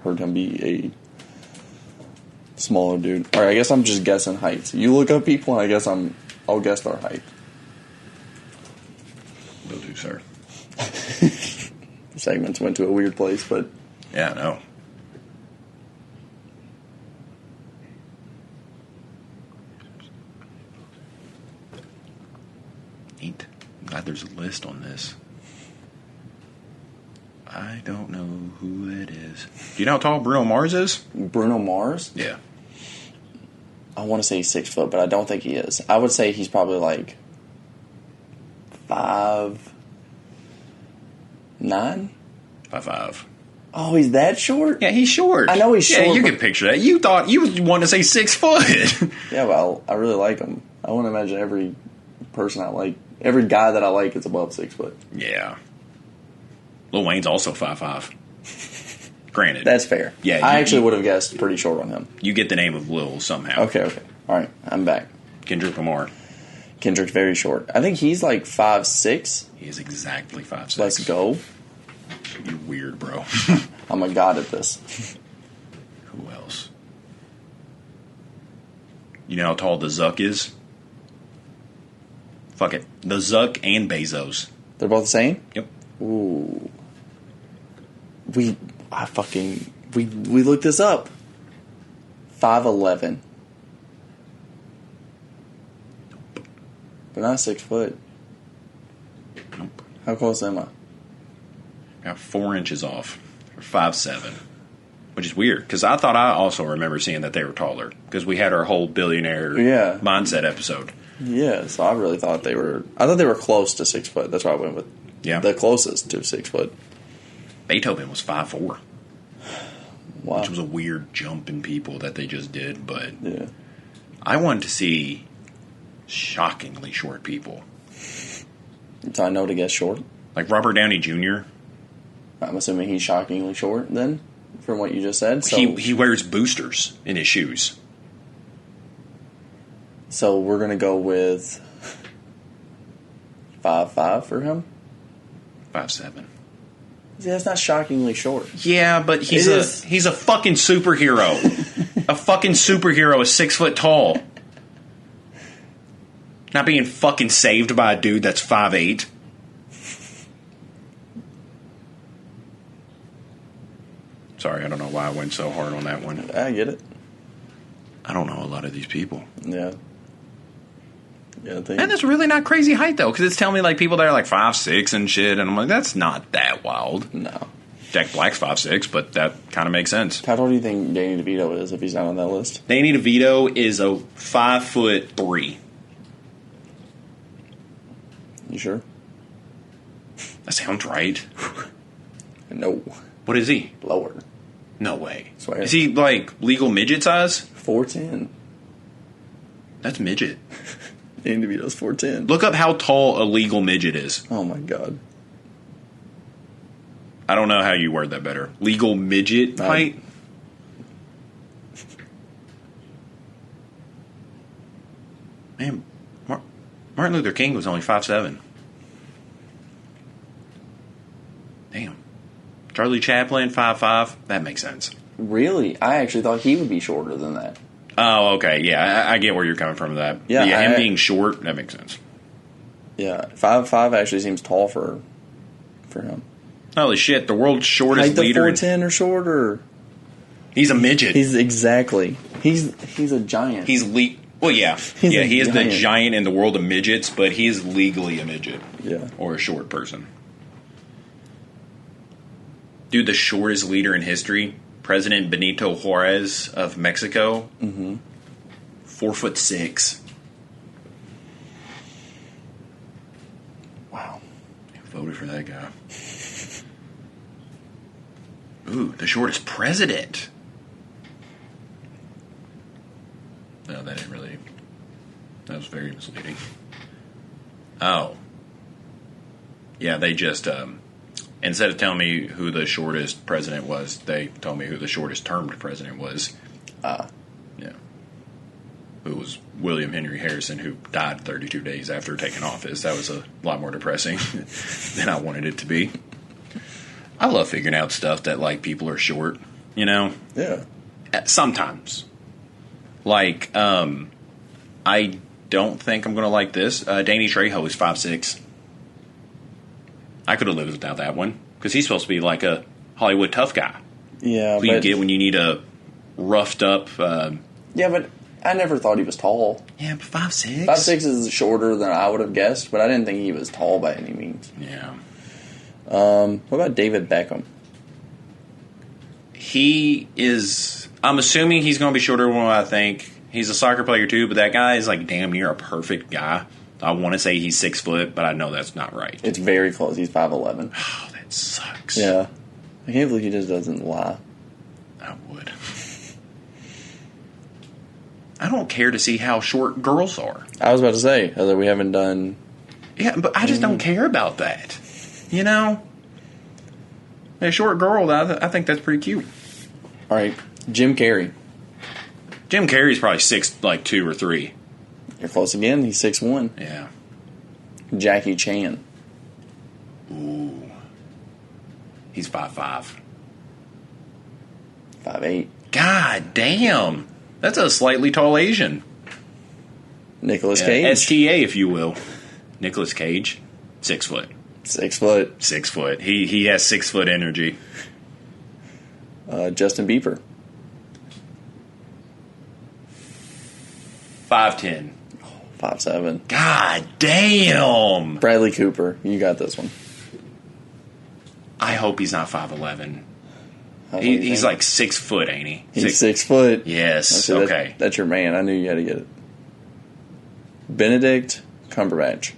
heard him be a smaller dude. All right, I guess I'm just guessing heights. You look up people, and I guess I'll guess their height. Will do, sir. Segments went to a weird place, but Yeah, no. Neat. I'm glad there's a list on this. I don't know who that is. Do you know how tall Bruno Mars is? Bruno Mars, Yeah. I want to say he's 6 foot, but I don't think he is. I would say he's probably like 5'9". 5'5". Oh, he's that short? Yeah, he's short. I know he's short, Yeah, you but- can picture that. You thought you wanted to say 6 foot. Yeah, well, I really like him. I want to imagine every person I like, every guy that I like is above 6 foot. Yeah. Lil Wayne's also 5'5". Granted. That's fair. Yeah, I you- actually would have guessed pretty short on him. You get the name of Lil somehow. Okay. All right, I'm back. Kendrick Lamar. Kendrick's very short. I think he's like 5'6". He is exactly 5'6". Let's go. You're weird, bro. I'm a god at this. Who else? You know how tall the Zuck is? Fuck it. The Zuck and Bezos. They're both the same? Yep. Ooh. We looked this up. 5'11". But not 6 foot. Nope. How close am I? Got 4 inches off. Or 5'7". Which is weird, because I thought I also remember seeing that they were taller. Because we had our whole billionaire mindset episode. Yeah, so I really thought they were... I thought they were close to 6 foot. That's why I went with the closest to 6 foot. Beethoven was 5'4". Wow. Which was a weird jump in people that they just did, but Yeah. I wanted to see shockingly short people. So I know to guess short. Like Robert Downey Jr. I'm assuming he's shockingly short then, from what you just said. So, He wears boosters in his shoes. so we're going to go with 5'5" for him? 5'7". See, that's not shockingly short. Yeah, but he's a fucking superhero. A fucking superhero is 6 foot tall. Not being fucking saved by a dude that's 5'8". Sorry, I don't know why I went so hard on that one. I get it. I don't know a lot of these people. Yeah. Yeah, And that's really not crazy height, though, because it's telling me, like, people that are, like, 5'6" and shit, and I'm like, that's not that wild. No. Jack Black's 5'6", but that kind of makes sense. How tall do you think Danny DeVito is if he's not on that list? Danny DeVito is a 5'3". You sure? That sounds right. No. What is he? Lower. No way. Swear. Is he, like, legal midget size? 4'10". That's midget. Danny DeVito's 4'10". Look up how tall a legal midget is. Oh, my God. I don't know how you word that better. Legal midget height? Man, Martin Luther King was only 5'7". Damn. Charlie Chaplin, 5'5". That makes sense. Really? I actually thought he would be shorter than that. Oh, okay. Yeah, I get where you're coming from with that. Yeah, him being short, that makes sense. Yeah, 5'5" actually seems tall for him. Holy shit, the world's shortest Like the leader. 4'10" or shorter. He's a midget. He's a giant. Well, yeah. He's Yeah, a he is the giant. giant in the world of midgets, but he is legally a midget. Yeah. Or a short person. Dude, the shortest leader in history, President Benito Juarez of Mexico. 4'6". Wow. I voted for that guy. Ooh, the shortest president. No, that didn't really. That was very misleading. Oh. Yeah, they just, instead of telling me who the shortest president was, they told me who the shortest termed president was. Yeah. Who was William Henry Harrison, who died 32 days after taking office. That was a lot more depressing than I wanted it to be. I love figuring out stuff that, like, people are short, you know? Yeah. Sometimes. Like, I don't think I'm going to like this. Danny Trejo is 5'6". I could have lived without that one, because he's supposed to be like a Hollywood tough guy. Yeah, Who you get when you need a roughed up... yeah, but I never thought he was tall. Yeah, but 5'6"? 5'6" is shorter than I would have guessed, but I didn't think he was tall by any means. Yeah. What about David Beckham? He is... I'm assuming he's going to be shorter than what I think. He's a soccer player too, but that guy is like damn near a perfect guy. I want to say he's 6 foot, but I know that's not right. It's very close. He's 5'11". Oh, that sucks. Yeah. I can't believe he just doesn't lie. I would. I don't care to see how short girls are. I was about to say that we haven't done... Yeah, but I just don't care about that. You know? A short girl, I think that's pretty cute. All right. Jim Carrey. Jim Carrey's probably 6'2" or 3". You're close again. He's 6'1". Yeah. Jackie Chan. Ooh. He's 5'5". 5'8". God damn. That's a slightly tall Asian. Nicolas Cage. STA, if you will. Nicolas Cage, 6 foot. 6 foot. 6 foot. He has 6 foot energy. Justin Bieber. 5'10". 5'7". God damn. Bradley Cooper. You got this one. I hope he's not 5'11". What do you He's think? like 6 foot, ain't he? He's 6 foot. Yes. Okay, Okay. That's your man. I knew you had to get it. Benedict Cumberbatch.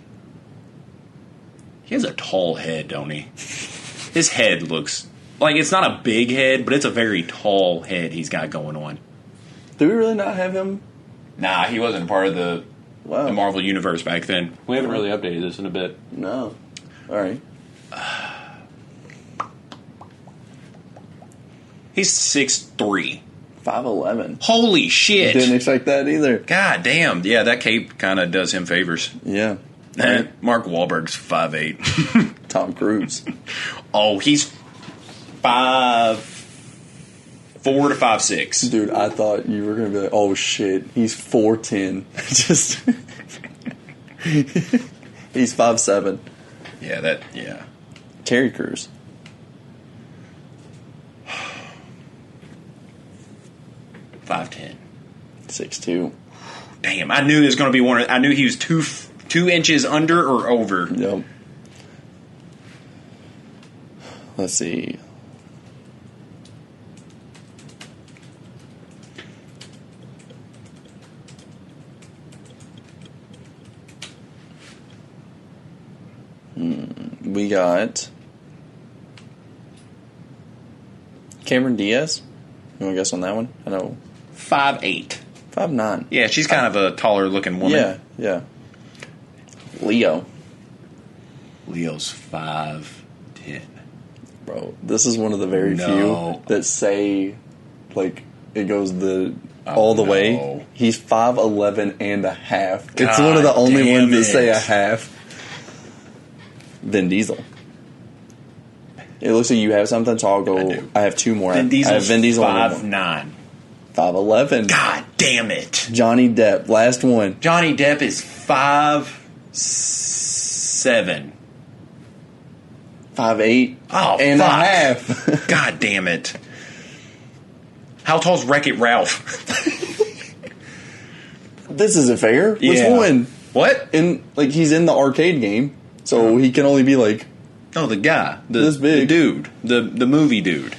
He has a tall head, don't he? His head looks like it's not a big head, but it's a very tall head he's got going on. Do we really not have him? Nah, he wasn't part of the Wow. Marvel Universe back then. We haven't really updated this in a bit. No. All right. He's 6'3". 5'11". Holy shit. Didn't expect that either. God damn. Yeah, that cape kind of does him favors. Yeah. Mark Wahlberg's 5'8". Tom Cruise. Oh, he's 5'4" to 5'6". Dude, I thought you were going to be like, oh shit, he's 4'10". Just. He's 5'7". Yeah. Terry Crews. 5'10". 6'2". Damn, I knew it was going to be one. I knew he was 2 inches under or over. Yep. Let's see. We got Cameron Diaz. You want to guess on that one? I know. 5'8". 5'9". Yeah, she's kind of a taller looking woman. Yeah. Leo. Leo's 5'10". Bro, this is one of the very few that say, like, it goes all the way. He's 5'11" and a half. It's one of the only ones that say a half. Vin Diesel. It looks like you have something, so I'll go. I have 2 more. Vin Diesel's I have Vin Diesel 5'9". 5'11". God damn it. Johnny Depp, last one. Johnny Depp is 5'7". 5'8". Oh, and fuck. a half. God damn it. How tall's Wreck-It Ralph? This isn't fair. Which Yeah. one? What? He's in the arcade game, so he can only be like. Oh, the guy. This big. The dude. The movie dude.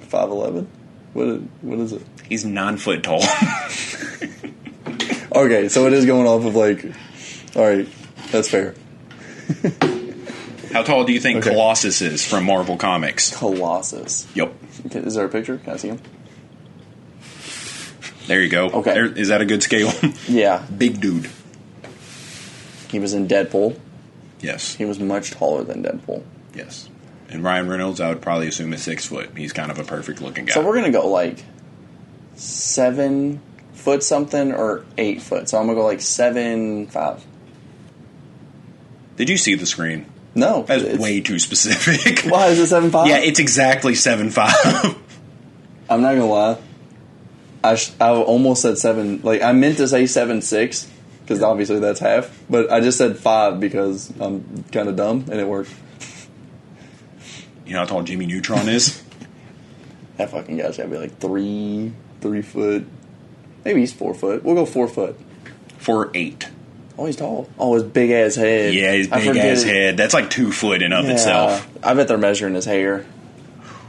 5'11". What is it? He's 9 foot tall. Okay, so it is going off of like. All right, that's fair. How tall do you think Okay. Colossus is from Marvel Comics? Colossus. Yep. Okay, is there a picture? Can I see him? There you go. Okay. Is that a good scale? Yeah. Big dude. He was in Deadpool. Yes. He was much taller than Deadpool. Yes. And Ryan Reynolds, I would probably assume is 6 foot. He's kind of a perfect looking guy. So we're gonna go like 7 foot something or 8 foot. So I'm gonna go like 7'5". Did you see the screen? No, That's it's- way too specific. Why is it 7'5"? Yeah, it's exactly 7'5". I'm not gonna lie. I almost said 7. Like I meant to say 7'6" because obviously that's half. But I just said 5 because I'm kind of dumb and it worked. You know how tall Jimmy Neutron is? That fucking guy's gotta be like 3 foot. Maybe he's 4 foot. We'll go 4 foot. 4'8". Oh, he's tall. Oh, his big ass head. Yeah, his big ass head. That's like 2 foot in of Yeah. itself. I bet they're measuring his hair.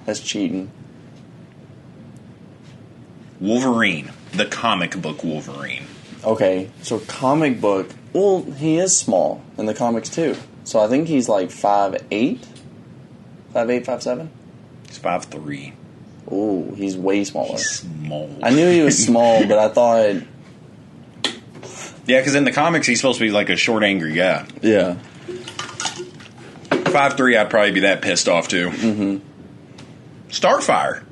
That's cheating. Wolverine, the comic book Wolverine. Okay, so comic book. Well, he is small in the comics too. So I think he's like 5'8", 5'8", 5'7". He's 5'3". Ooh, he's way smaller. He's small. I knew he was small, but I thought. Yeah, because in the comics he's supposed to be like a short, angry guy. Yeah. 5'3", I'd probably be that pissed off too. Mm-hmm. Starfire.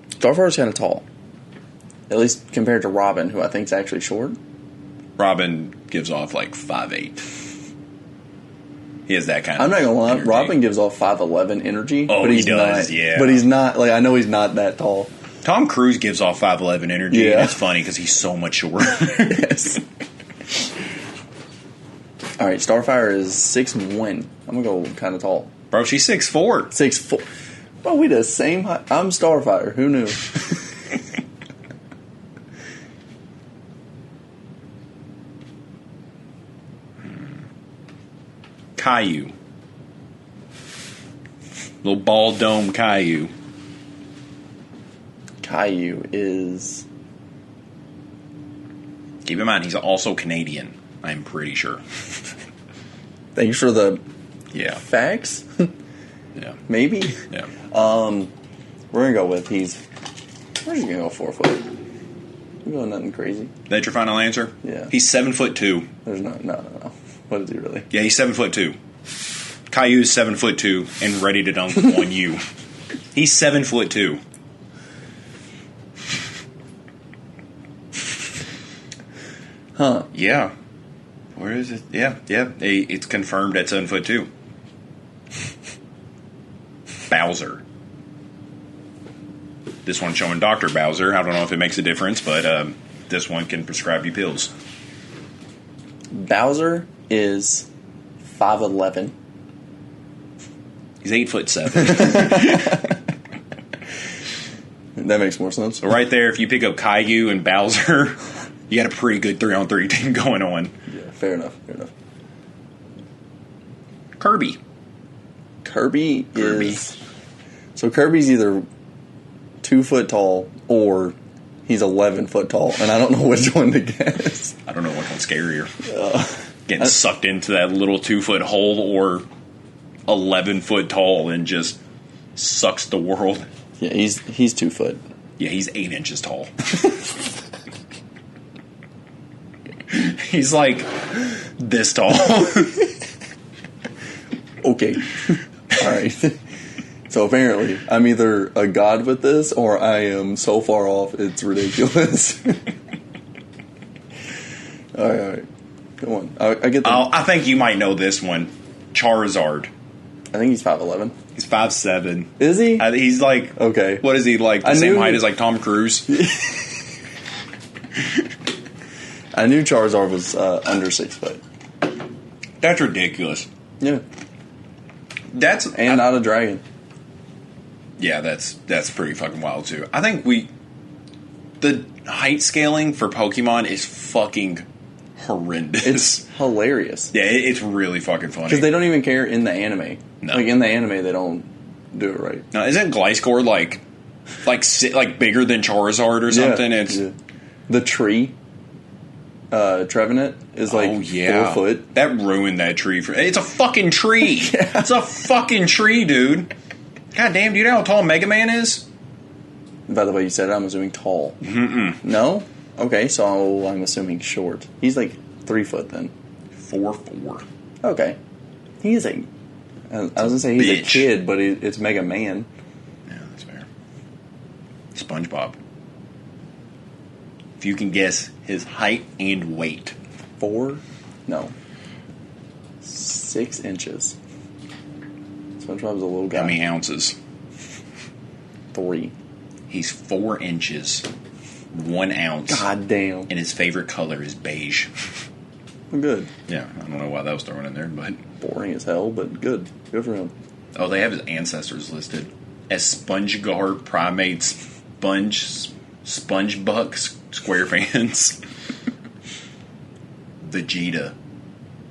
Starfire's kind of tall. At least compared to Robin, who I think is actually short. Robin gives off like 5'8". He has that kind I'm of not gonna lie, energy. Robin gives off 5'11" energy. Oh, but he he's does, not, yeah. But he's not, like, I know he's not that tall. Tom Cruise gives off 5'11" energy, Yeah. and it's funny because he's so much shorter. Yes. Alright, Starfire is 6'1". I'm gonna go kind of tall. Bro, she's 6'4". 6'4". Bro, we the same height. I'm Starfire. Who knew? Caillou. Little ball dome Caillou. Caillou is... Keep in mind, he's also Canadian. I'm pretty sure. Thanks for the Yeah. facts. Yeah. Maybe. Yeah. We're gonna go with we're just gonna go 4 foot. We're going nothing crazy. That's your final answer? Yeah. He's 7'2". There's no. What is he really? Yeah, he's 7'2". Caillou's 7'2" and ready to dunk on you. He's 7'2". Huh. Yeah. Where is it? Yeah. It's confirmed at 7'2". Bowser. This one's showing Dr. Bowser. I don't know if it makes a difference, but this one can prescribe you pills. Bowser is 5'11". He's 8'7". That makes more sense. So right there, if you pick up Caillou and Bowser, you got a pretty good 3-on-3 team going on. Yeah, fair enough. Kirby. Kirby is... So Kirby's either 2 foot tall or he's 11 foot tall, and I don't know which one to guess. I don't know which one's scarier. Getting sucked into that little 2 foot hole or 11 foot tall and just sucks the world. Yeah, he's 2 foot. Yeah, he's 8 inches tall. He's like this tall. Okay. All right. So apparently, I'm either a god with this, or I am so far off, it's ridiculous. All right. Come on. I get that. I think you might know this one. Charizard. I think he's 5'11". He's 5'7". Is he? He's like... Okay. What is he, like the same height as like Tom Cruise? I knew Charizard was under 6 foot. That's ridiculous. Yeah. Not a dragon. Yeah, that's pretty fucking wild too. I think the height scaling for Pokemon is fucking horrendous. It's hilarious. Yeah, it's really fucking funny. Because they don't even care in the anime. No. Like, in the anime, they don't do it right. No, isn't Gliscor like bigger than Charizard or something? Yeah. The tree, Trevenant, is like 4 foot. That ruined that tree. It's a fucking tree. Yeah. It's a fucking tree, dude. God damn, do you know how tall Mega Man is? By the way you said it, I'm assuming tall. Mm-mm. No? Okay, so I'm assuming short. He's like 3 foot then. 4'4". Okay. He is a... I was going to say he's a kid, but it's Mega Man. Yeah, that's fair. SpongeBob. If you can guess his height and weight. 4? No. 6 inches. SpongeBob's a little guy. How many ounces? 3. He's 4 inches, 1 ounce. God damn. And his favorite color is beige. Good. Yeah, I don't know why that was thrown in there, but... Boring as hell, but good. Good for him. Oh, they have his ancestors listed. As Spongeguard primates, Spongebuck Squarepants. Vegeta.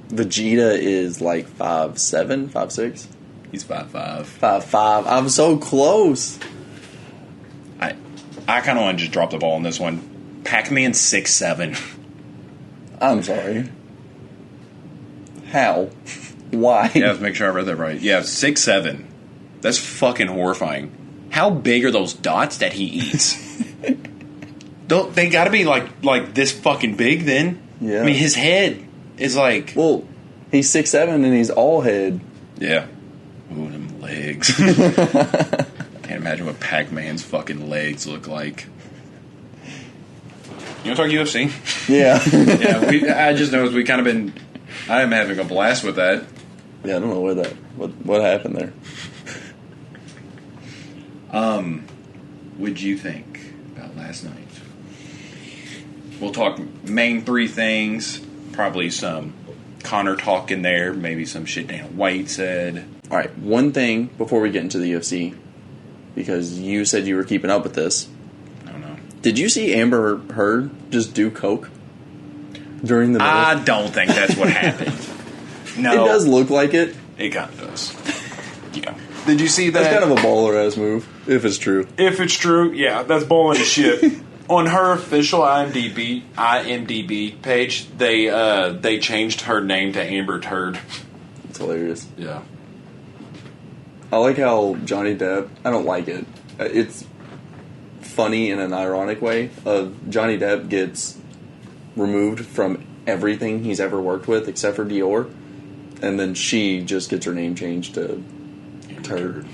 Vegeta is like 5'7", 5'6". He's 5'5". 5'5". I'm so close. I kind of want to just drop the ball on this one. Pac-Man 6'7". I'm sorry. How? Why? Yeah, let's make sure I read that right. Yeah, 6'7". That's fucking horrifying. How big are those dots that he eats? They gotta be like this fucking big then? Yeah. I mean, his head is like... Well, he's 6'7" and he's all head. Yeah. Ooh, them legs. Can't imagine what Pac-Man's fucking legs look like. You want to talk UFC? Yeah. Yeah, I just noticed I am having a blast with that. Yeah, I don't know what happened there. What'd you think about last night? We'll talk main 3 things, probably some Connor talk in there, maybe some shit Dana White said. All right, one thing before we get into the UFC, because you said you were keeping up with this. I don't know. Did you see Amber Heard just do coke during the middle? I don't think that's what happened. No. It does look like it. It kind of does. Yeah. Did you see that? That's kind of a baller-ass move, if it's true. If it's true, yeah, that's balling as shit. On her official IMDb page, they changed her name to Amber Heard. It's hilarious. Yeah. I like how Johnny Depp... I don't like it. It's funny in an ironic way. Johnny Depp gets removed from everything he's ever worked with except for Dior. And then she just gets her name changed to Turd.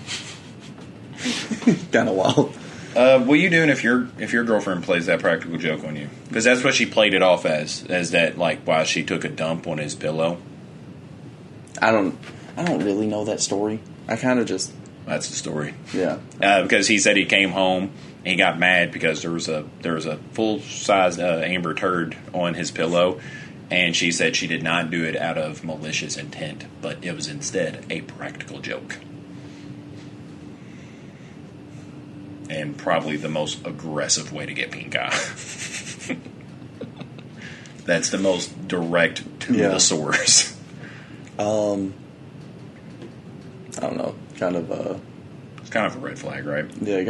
Kind of wild. What are you doing if your girlfriend plays that practical joke on you? Because that's what she played it off as that, like, while she took a dump on his pillow. I don't really know that story. I kind of just... That's the story. Yeah. Because he said he came home and he got mad because there was a full-sized Amber turd on his pillow, and she said she did not do it out of malicious intent, but it was instead a practical joke. And probably the most aggressive way to get pink eye. That's the most direct to the source. I don't know. It's kind of a red flag, right? Yeah,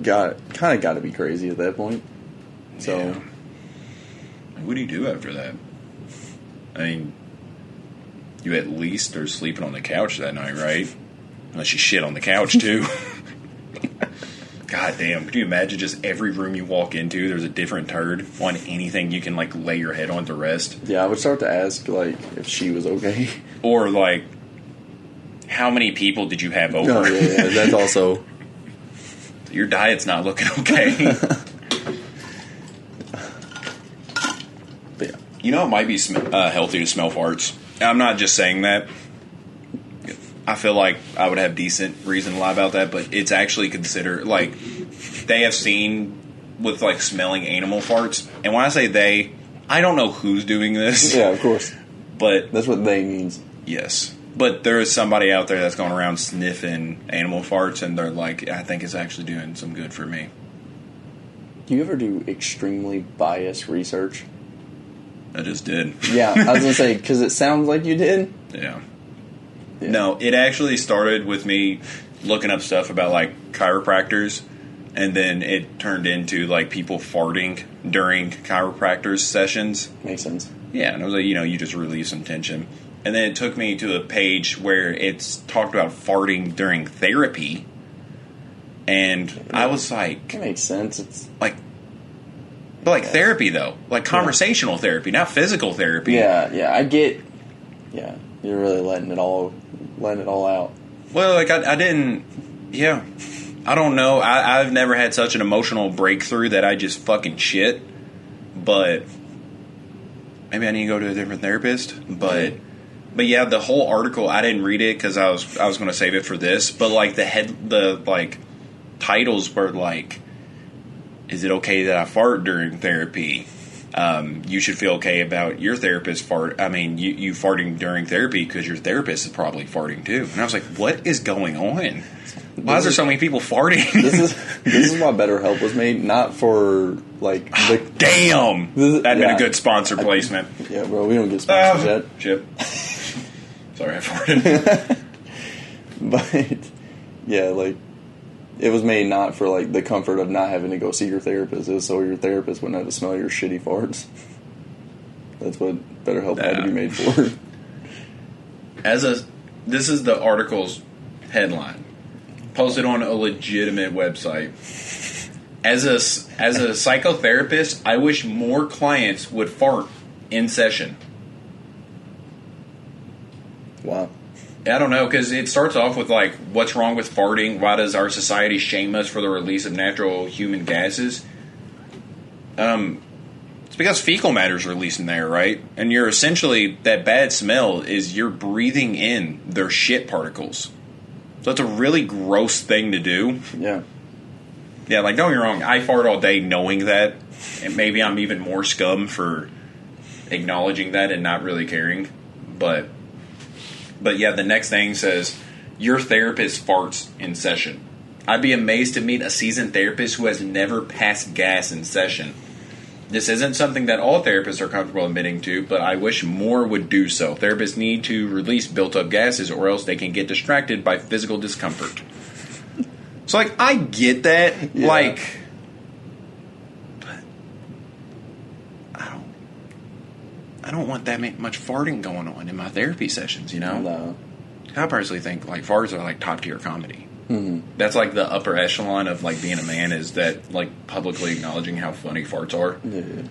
got to be crazy at that point. So, yeah. What do you do after that? I mean, you at least are sleeping on the couch that night, right? Unless you shit on the couch too. God damn, could you imagine just every room you walk into, there's a different turd on anything you can, like, lay your head on to rest? Yeah, I would start to ask, like, if she was okay. Or, like, how many people did you have over? Oh, yeah, that's also... Your diet's not looking okay. But yeah. You know, it might be healthy to smell farts. I'm not just saying that. I feel like I would have decent reason to lie about that, but it's actually considered, like, they have seen with, like, smelling animal farts. And when I say they, I don't know who's doing this. Yeah, of course. But that's what they means. Yes. But there is somebody out there that's going around sniffing animal farts, and they're like, I think it's actually doing some good for me. Do you ever do extremely biased research? I just did. Yeah, I was going to say, because it sounds like you did. Yeah. No, it actually started with me looking up stuff about, like, chiropractors, and then it turned into, like, people farting during chiropractors sessions. Makes sense. Yeah, and it was like, you just release some tension. And then it took me to a page where it's talked about farting during therapy, and I was like... That makes sense. It's like... But, like, therapy, though. Like, conversational therapy, not physical therapy. Yeah, I get... Yeah, you're really letting it all out. Well, like, I didn't... Yeah. I don't know. I've never had such an emotional breakthrough that I just fucking shit. But... Maybe I need to go to a different therapist. But yeah, the whole article, I didn't read it because I was going to save it for this. But, like, the titles were, like... Is it okay that I fart during therapy? You should feel okay about your therapist fart. I mean, you farting during therapy because your therapist is probably farting too. And I was like, what is going on? Why is there so many people farting? This is why BetterHelp was made, not for, like... Damn! That'd been a good sponsor placement. Yeah, bro, we don't get sponsors yet. Chip. Sorry, I farted. But, yeah, like... It was made not for, like, the comfort of not having to go see your therapist. It was so your therapist wouldn't have to smell your shitty farts. That's what BetterHelp had to be made for. This is the article's headline, posted on a legitimate website. As a psychotherapist, I wish more clients would fart in session. Wow. I don't know, because it starts off with, like, what's wrong with farting? Why does our society shame us for the release of natural human gases? It's because fecal matter is released in there, right? And you're essentially, that bad smell is you're breathing in their shit particles. So it's a really gross thing to do. Yeah. Yeah, like, don't get me wrong, I fart all day knowing that, and maybe I'm even more scum for acknowledging that and not really caring, But yeah, the next thing says, your therapist farts in session. I'd be amazed to meet a seasoned therapist who has never passed gas in session. This isn't something that all therapists are comfortable admitting to, but I wish more would do so. Therapists need to release built-up gases or else they can get distracted by physical discomfort. So, like, I get that. Yeah. Like, but I don't want that much farting going on in my therapy sessions, you know? No. I personally think, like, farts are, like, top-tier comedy. Mm-hmm. That's, like, the upper echelon of, like, being a man is that, like, publicly acknowledging how funny farts are. Yeah.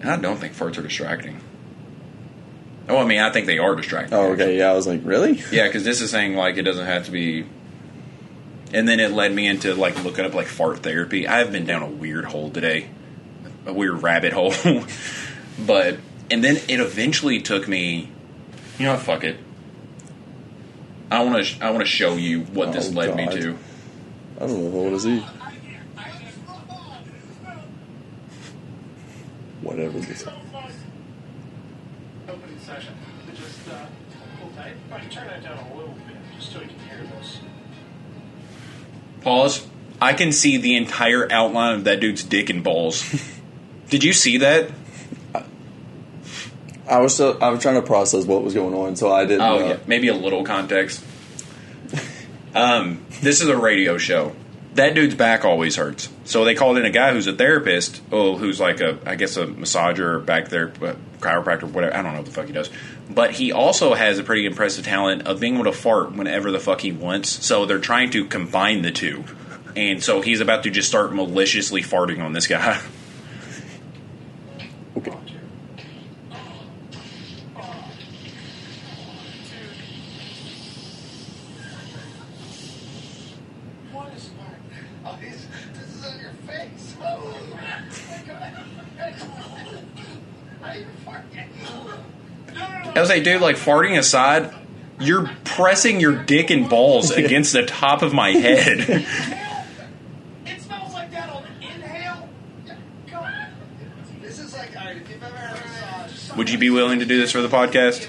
And I don't think farts are distracting. Oh, I mean, I think they are distracting. Oh, okay, yeah, I was like, really? Yeah, because this is saying, like, it doesn't have to be... And then it led me into, like, looking up, like, fart therapy. I've been down a weird hole today. A weird rabbit hole. And then it eventually took me, you know what, fuck it. I want to show you what this led me to. I don't know, what is he? Whatever this is. Opening session. Just hold tight. If I can turn that down a little bit, just so you can hear this. Pause. I can see the entire outline of that dude's dick and balls. Did you see that? I was trying to process what was going on, so I didn't. Oh, yeah. Maybe a little context. This is a radio show. That dude's back always hurts. So they called in a guy who's a therapist, who's like a massager back there, chiropractor, whatever. I don't know what the fuck he does. But he also has a pretty impressive talent of being able to fart whenever the fuck he wants. So they're trying to combine the two. And so he's about to just start maliciously farting on this guy. Okay. What is oh, this is on your face. I was like, dude, like, farting aside, you're pressing your dick and balls against the top of my head. It smells like that on the inhale. Come on. This is like, all right, if you've ever had a massage. Would you be willing to do this for the podcast?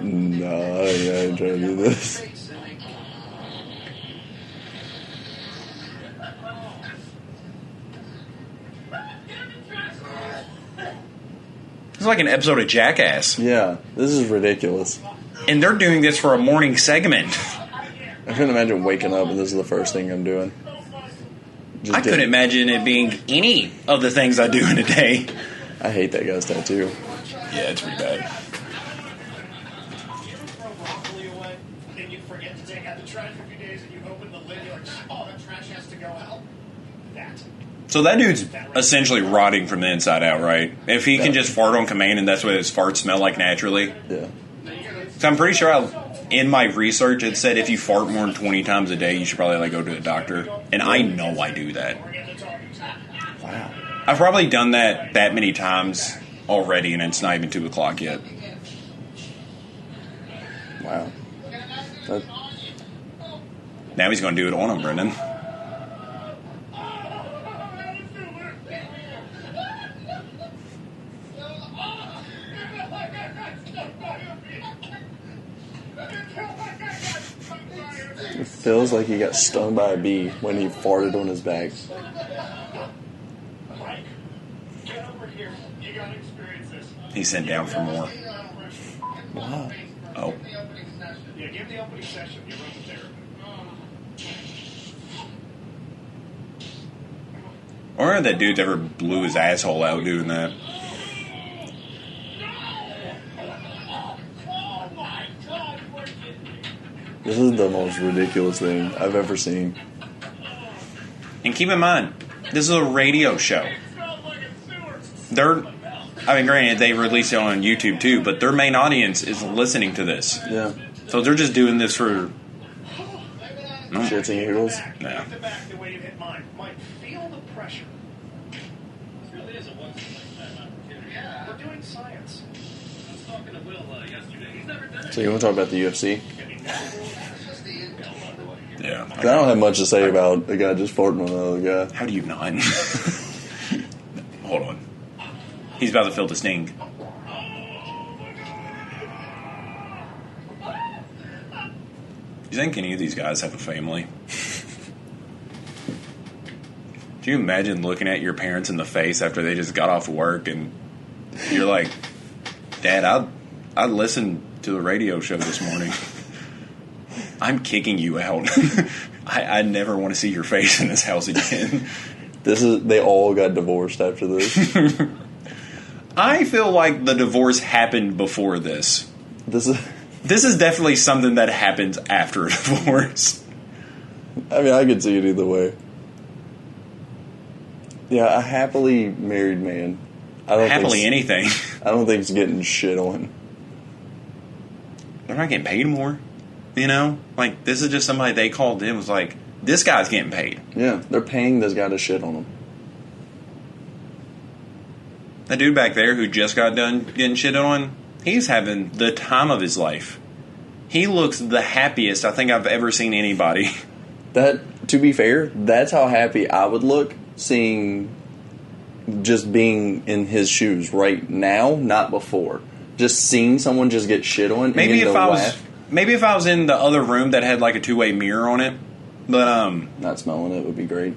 No, I ain't trying to do this. It's like an episode of Jackass. Yeah, this is ridiculous. And they're doing this for a morning segment. I couldn't imagine waking up and this is the first thing I'm doing. I couldn't imagine it being any of the things I do in a day. I hate that guy's tattoo. Yeah, it's pretty bad. You ever throw broccoli away and you forget to take out the trash for a few days and you open the lid and you're like, oh, that trash has to go out? That. So that dude's essentially rotting from the inside out, right? If he can just fart on command and that's what his farts smell like naturally. Yeah. So I'm pretty sure in my research it said if you fart more than 20 times a day, you should probably like go to a doctor. And I know I do that. Wow. I've probably done that many times already, and it's not even 2 o'clock yet. Wow. Now he's going to do it on him, Brenden. It feels like he got stung by a bee when he farted on his back. Mike, get over here. You gotta experience this. He's sent down for more. Wow. Oh. Yeah, give the opening session. You're over there. I wonder if that dude ever blew his asshole out doing that. This is the most ridiculous thing I've ever seen. And keep in mind, this is a radio show. Granted, they release it on YouTube too, but their main audience is listening to this. Yeah. So they're just doing this for... Shits and giggles. No. Hit the back the way you hit mine. Mike, feel the pressure. This really is a once-in-a-lifetime opportunity. Yeah. We're doing science. I was talking to Will yesterday. He's never done it. So you want to talk about the UFC? Yeah. I don't have much to say about a guy just farting on another guy. How do you not? Hold on. He's about to feel the sting. You think any of these guys have a family? Do you imagine looking at your parents in the face after they just got off work and you're like, Dad, I listened to the radio show this morning. I'm kicking you out. I never want to see your face in this house again. They all got divorced after this. I feel like the divorce happened before this. This is definitely something that happens after a divorce. I mean, I could see it either way. Yeah, a happily married man. Happily anything. I don't think it's getting shit on. They're not getting paid more. You know? Like, this is just somebody they called in, was like, this guy's getting paid. Yeah, they're paying this guy to shit on them. That dude back there who just got done getting shit on, he's having the time of his life. He looks the happiest I think I've ever seen anybody. That, to be fair, that's how happy I would look seeing just being in his shoes right now, not before. Just seeing someone just get shit on. Maybe if I was in the other room that had like a two-way mirror on it, but not smelling it would be great.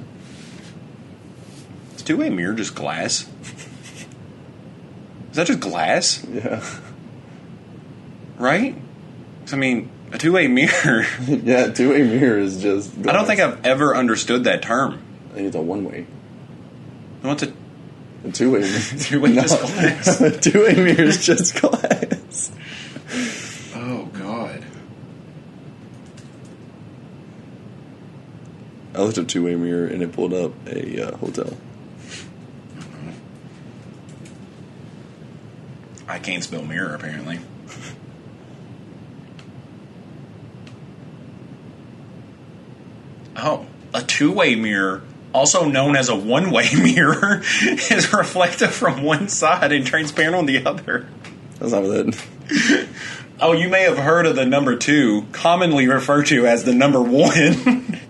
Is two-way mirror just glass? Is that just glass? Yeah. Right? I mean, a two-way mirror. Yeah, two-way mirror is just glass. I don't think I've ever understood that term. I think it's a one-way. What's a two-way mirror? Two-way just glass? A two-way mirror is just glass. Oh, God. I looked up two-way mirror and it pulled up a hotel. I can't spell mirror, apparently. Oh, a two-way mirror, also known as a one-way mirror, is reflective from one side and transparent on the other. That's not it. Oh, you may have heard of the number 2, commonly referred to as the number 1.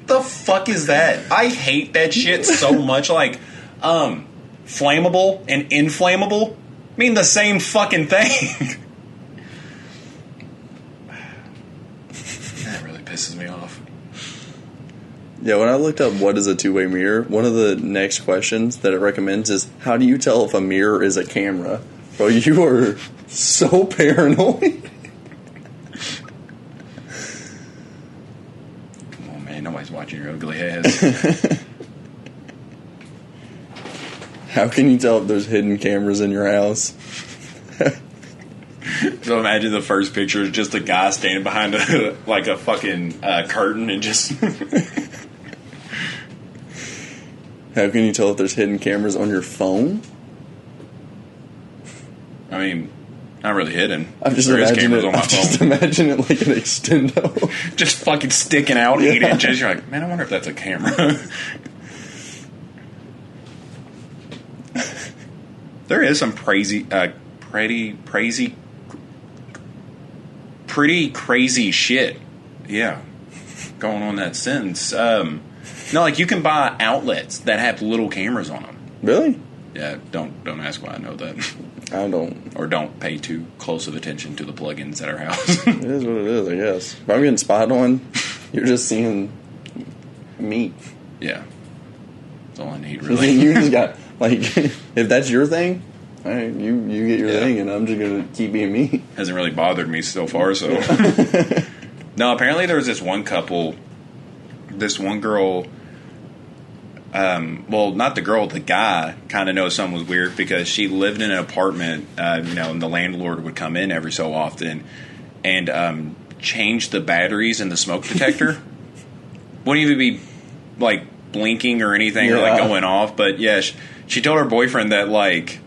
The fuck is that? I hate that shit so much. Like, flammable and inflammable mean the same fucking thing. That really pisses me off. Yeah, when I looked up what is a two-way mirror, one of the next questions that it recommends is, how do you tell if a mirror is a camera? Bro, you are so paranoid. Come on, man. Nobody's watching your ugly heads. How can you tell if there's hidden cameras in your house? So imagine the first picture is just a guy standing behind a fucking curtain and just... How can you tell if there's hidden cameras on your phone? I mean, not really hidden. I'm just imagining it. Just imagine it like an extendo, just fucking sticking out 8 inches. You're like, man, I wonder if that's a camera. There is some pretty crazy shit. Yeah, going on that sentence. No, like you can buy outlets that have little cameras on them. Really? Yeah. Don't ask why I know that. I don't. Or don't pay too close of attention to the plugins at our house. It is what it is, I guess. If I'm getting spotted on, you're just seeing meat. Yeah. That's all I need, really. You just got, like, if that's your thing, all right, you get your thing, and I'm just going to keep being me. Hasn't really bothered me so far, so. No, apparently there was this one couple, this one girl, well, not the girl, the guy kind of knows something was weird because she lived in an apartment, and the landlord would come in every so often and change the batteries in the smoke detector. Wouldn't even be, like, blinking or anything or, like, going off. But, yeah, she told her boyfriend that, like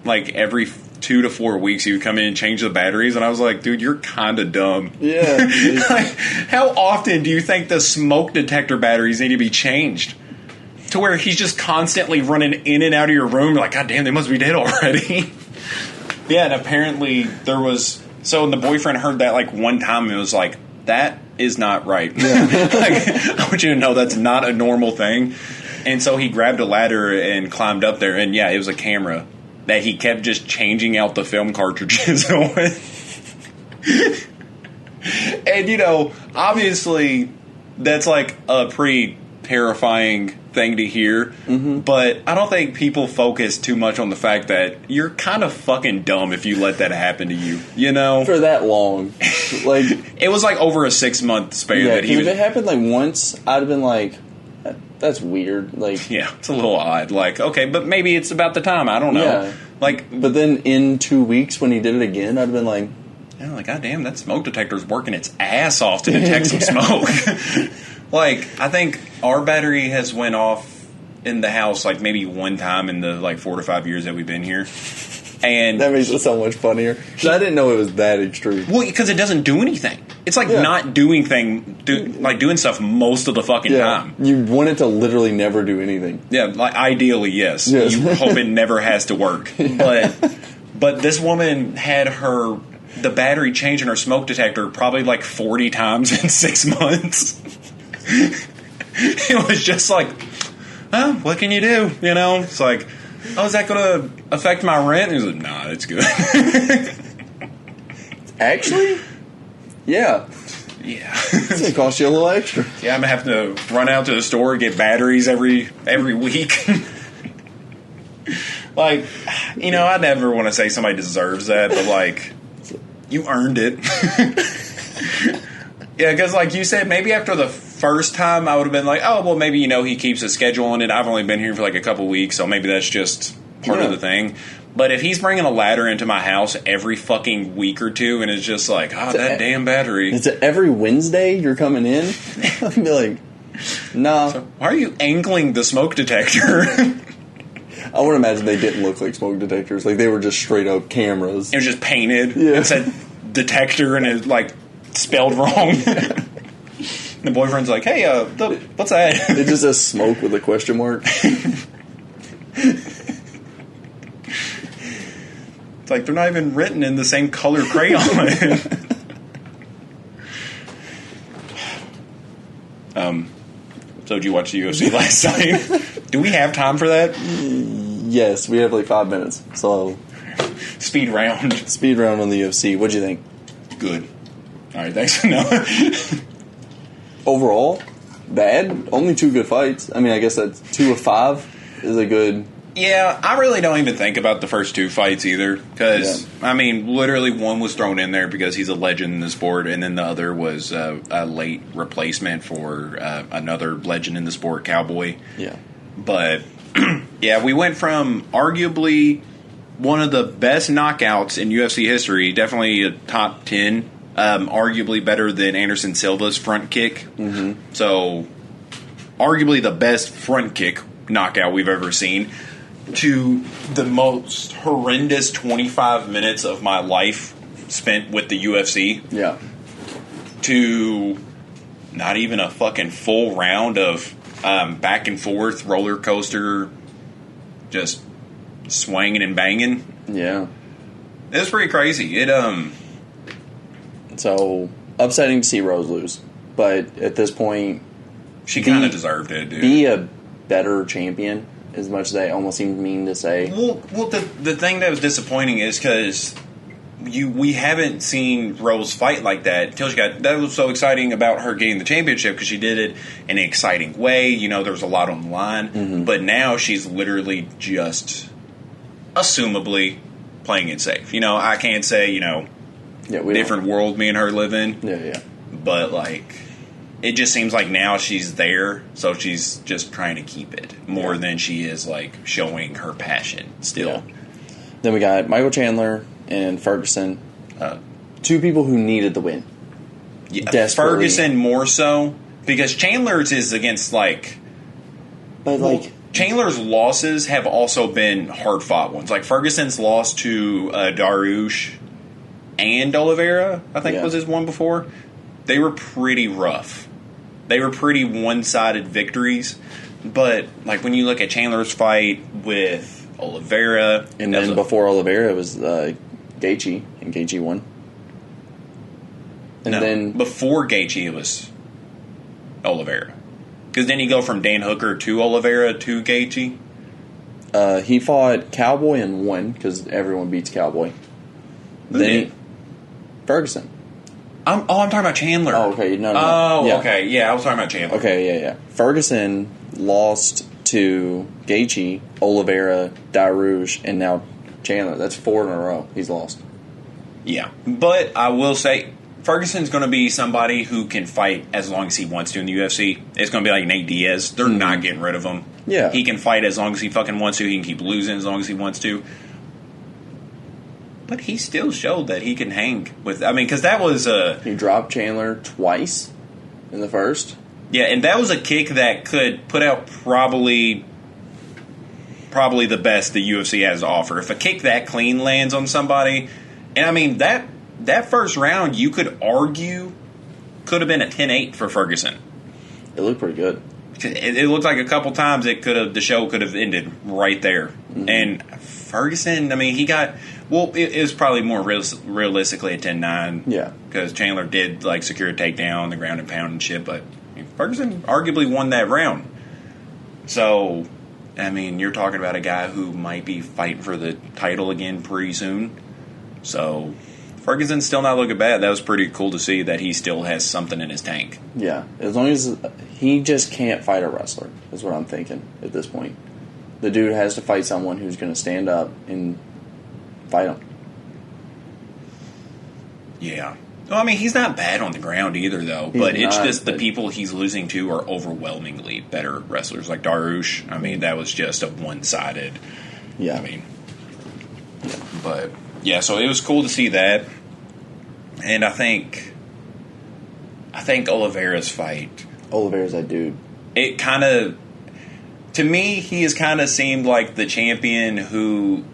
every 2 to 4 weeks he would come in and change the batteries. And I was like, dude, you're kind of dumb. Yeah. Like, how often do you think the smoke detector batteries need to be changed? To where he's just constantly running in and out of your room. You're like, God damn, they must be dead already. Yeah, and apparently there was... So the boyfriend heard that, like, one time and was like, that is not right. Yeah. Like, I want you to know that's not a normal thing. And so he grabbed a ladder and climbed up there. And, yeah, it was a camera that he kept just changing out the film cartridges on. And, obviously that's, like, a pretty terrifying thing to hear, but I don't think people focus too much on the fact that you're kind of fucking dumb if you let that happen to you, for that long. Like, it was like over a 6-month span that he was. If it happened like once, I'd have been like, that's weird. Like, yeah, it's a little odd. Like, okay, but maybe it's about the time. I don't know. Yeah. Like, but then in 2 weeks when he did it again, I'd have been like, yeah, like, goddamn, that smoke detector's working its ass off to detect some smoke. Like, I think our battery has went off in the house, like, maybe one time in the, like, 4 to 5 years that we've been here. And that makes it so much funnier. I didn't know it was that extreme. Well, because it doesn't do anything. It's like not doing doing stuff most of the fucking time. You want it to literally never do anything. Yeah, like ideally, yes. You hope it never has to work. But this woman had the battery change in her smoke detector probably like 40 times in 6 months. It was just like, oh, what can you do? You know, it's like, oh, is that going to affect my rent? And he was like, nah, it's good. Actually, yeah. Yeah. It's going to cost you a little extra. Yeah, I'm going to have to run out to the store and get batteries every week. Like, you know, I never want to say somebody deserves that, but like, you earned it. Yeah, because like you said, maybe after the first time I would have been like, oh, well, maybe, you know, he keeps a schedule on it. I've only been here for like a couple weeks, so maybe that's just part of the thing. But if he's bringing a ladder into my house every fucking week or two and it's just like, oh, that damn battery. Is it every Wednesday you're coming in? I'd be like, no. So why are you angling the smoke detector? I would imagine they didn't look like smoke detectors. Like, they were just straight up cameras. It was just painted. Yeah. It said detector and it, like, spelled wrong. The boyfriend's like, hey, what's that? It just says smoke with a question mark. It's like, they're not even written in the same color crayon. So did you watch the UFC last night? Do we have time for that? Yes, we have like 5 minutes. So Speed round on the UFC. What'd you think? Good. All right, thanks. No. Overall, bad. Only 2 good fights. I mean, I guess that's 2 of 5 is a good. Yeah, I really don't even think about the first 2 fights either. Because, I mean, literally one was thrown in there because he's a legend in the sport, and then the other was a late replacement for another legend in the sport, Cowboy. Yeah. But, yeah, we went from arguably one of the best knockouts in UFC history, definitely a top 10, arguably better than Anderson Silva's front kick. Mm-hmm. So, arguably the best front kick knockout we've ever seen, to the most horrendous 25 minutes of my life spent with the UFC. Yeah. To not even a fucking full round of back and forth roller coaster, just swinging and banging. Yeah. It was pretty crazy. So, upsetting to see Rose lose. But at this point, she kind of deserved it, dude. Be a better champion, as much as I almost seem mean to say. Well, the thing that was disappointing is because we haven't seen Rose fight like that until she got. That was so exciting about her getting the championship because she did it in an exciting way. You know, there was a lot on the line, mm-hmm. but now she's literally just, assumably, playing it safe. You know, I can't say different world me and her live in. Yeah. But like, it just seems like now she's there, so she's just trying to keep it more than she is like showing her passion still. Yeah. Then we got Michael Chandler and Ferguson, 2 people who needed the win. Yeah, Ferguson more so because Chandler's is against Chandler's losses have also been hard fought ones. Like Ferguson's lost to Darush and Oliveira, I think was his one before. They were pretty rough. They were pretty one-sided victories. But like when you look at Chandler's fight with Oliveira, and then before Oliveira it was Gaethje, and Gaethje won. And then before Gaethje it was Oliveira, because then you go from Dan Hooker to Oliveira to Gaethje. He fought Cowboy and won because everyone beats Cowboy. Ferguson. I'm talking about Chandler. Oh, okay. No. Oh, yeah. Okay. Yeah, I was talking about Chandler. Okay, yeah. Ferguson lost to Gaethje, Oliveira, Darush, and now Chandler. That's 4 in a row he's lost. Yeah. But I will say, Ferguson's going to be somebody who can fight as long as he wants to in the UFC. It's going to be like Nate Diaz. They're not getting rid of him. Yeah. He can fight as long as he fucking wants to. He can keep losing as long as he wants to. But he still showed that he can hang with. I mean, because that was he dropped Chandler twice in the first. Yeah, and that was a kick that could put out probably probably the best the UFC has to offer. If a kick that clean lands on somebody, and I mean that first round, you could argue could have been a 10-8 for Ferguson. It looked pretty good. It looked like a couple times the show could have ended right there. Mm-hmm. And Ferguson, I mean, he got, well, it was probably more realistically a 10-9. Yeah. Because Chandler did, like, secure a takedown, the ground and pound and shit, but I mean, Ferguson arguably won that round. So, I mean, you're talking about a guy who might be fighting for the title again pretty soon. So, Ferguson's still not looking bad. That was pretty cool to see that he still has something in his tank. Yeah. As long as he just can't fight a wrestler, is what I'm thinking at this point. The dude has to fight someone who's going to stand up and fight him. Yeah. Well, I mean, he's not bad on the ground either, though. But it's just the people he's losing to are overwhelmingly better wrestlers. Like Darush, I mean, that was just a one-sided. Yeah. I mean, but yeah, so it was cool to see that. And I think Oliveira's fight. Oliveira's that dude. It kind of, to me, he has kind of seemed like the champion who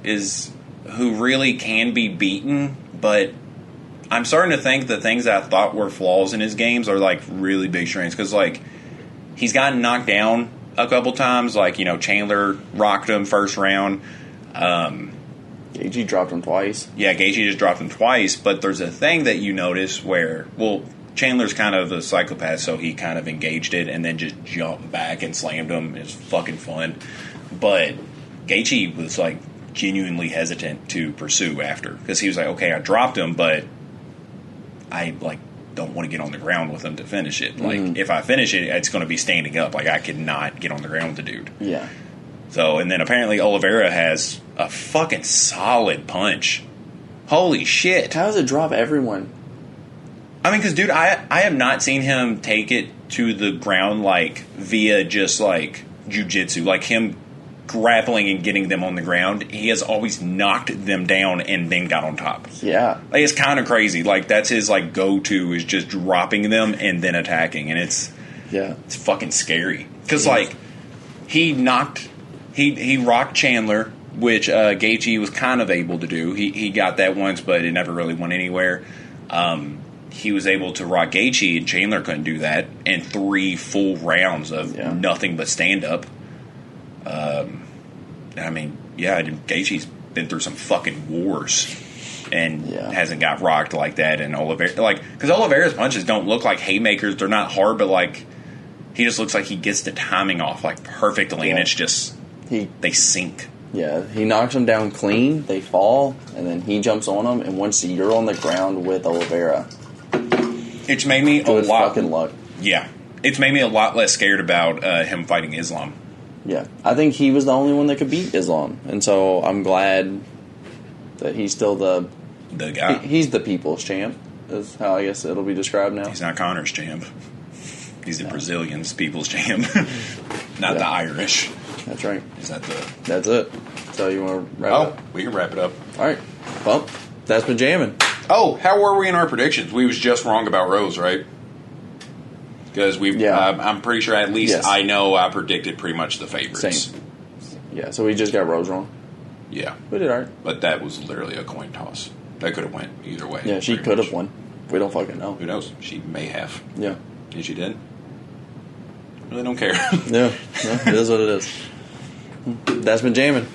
really can be beaten, but I'm starting to think the things that I thought were flaws in his games are like really big strengths. Because like he's gotten knocked down a couple times. Like, you know, Chandler rocked him first round. Gaethje dropped him twice. Yeah, Gaethje just dropped him twice. But there's a thing that you notice where, well, Chandler's kind of a psychopath, so he kind of engaged it and then just jumped back and slammed him. It's fucking fun. But Gaethje was like genuinely hesitant to pursue after, because he was like, okay, I dropped him, but I like don't want to get on the ground with him to finish it. Like if I finish it, it's going to be standing up. Like I could not get on the ground with the dude. Yeah. So, and then apparently Oliveira has a fucking solid punch. Holy shit! How does it drop everyone? I mean, because dude, I have not seen him take it to the ground like via just like jiu-jitsu, like him grappling and getting them on the ground. He has always knocked them down and then got on top. Yeah. Like, it's kind of crazy. Like, that's his, like, go-to is just dropping them and then attacking. And it's fucking scary. Because, like, he rocked Chandler, which Gaethje was kind of able to do. He got that once, but it never really went anywhere. He was able to rock Gaethje, and Chandler couldn't do that. And 3 full rounds of nothing but stand-up. I mean, Gaethje's been through some fucking wars and hasn't got rocked like that. And Oliveira, like, because Oliveira's punches don't look like haymakers; they're not hard, but like he just looks like he gets the timing off like perfectly, and it's just they sink. Yeah, he knocks them down clean, they fall, and then he jumps on them. And once you're on the ground with Oliveira, it's made me a lot fucking luck. Yeah, it's made me a lot less scared about him fighting Islam. Yeah, I think he was the only one that could beat Islam, and so I'm glad that he's still the guy. He's the people's champ, is how I guess it'll be described now. He's not Connor's champ. He's the Brazilian's people's champ, not the Irish. That's right. Is that the? That's it. So you want to wrap it up? We can wrap it up. All right. Well, that's been jamming. Oh, how were we in our predictions? We was just wrong about Rose, right? Because I'm pretty sure at least I know I predicted pretty much the favorites. Same. Yeah, so we just got Rose wrong. Yeah. We did all right. But that was literally a coin toss. That could have went either way. Yeah, she could have won. We don't fucking know. Who knows? She may have. Yeah. And she did. Really don't care. Yeah. No, it is what it is. That's been jamming.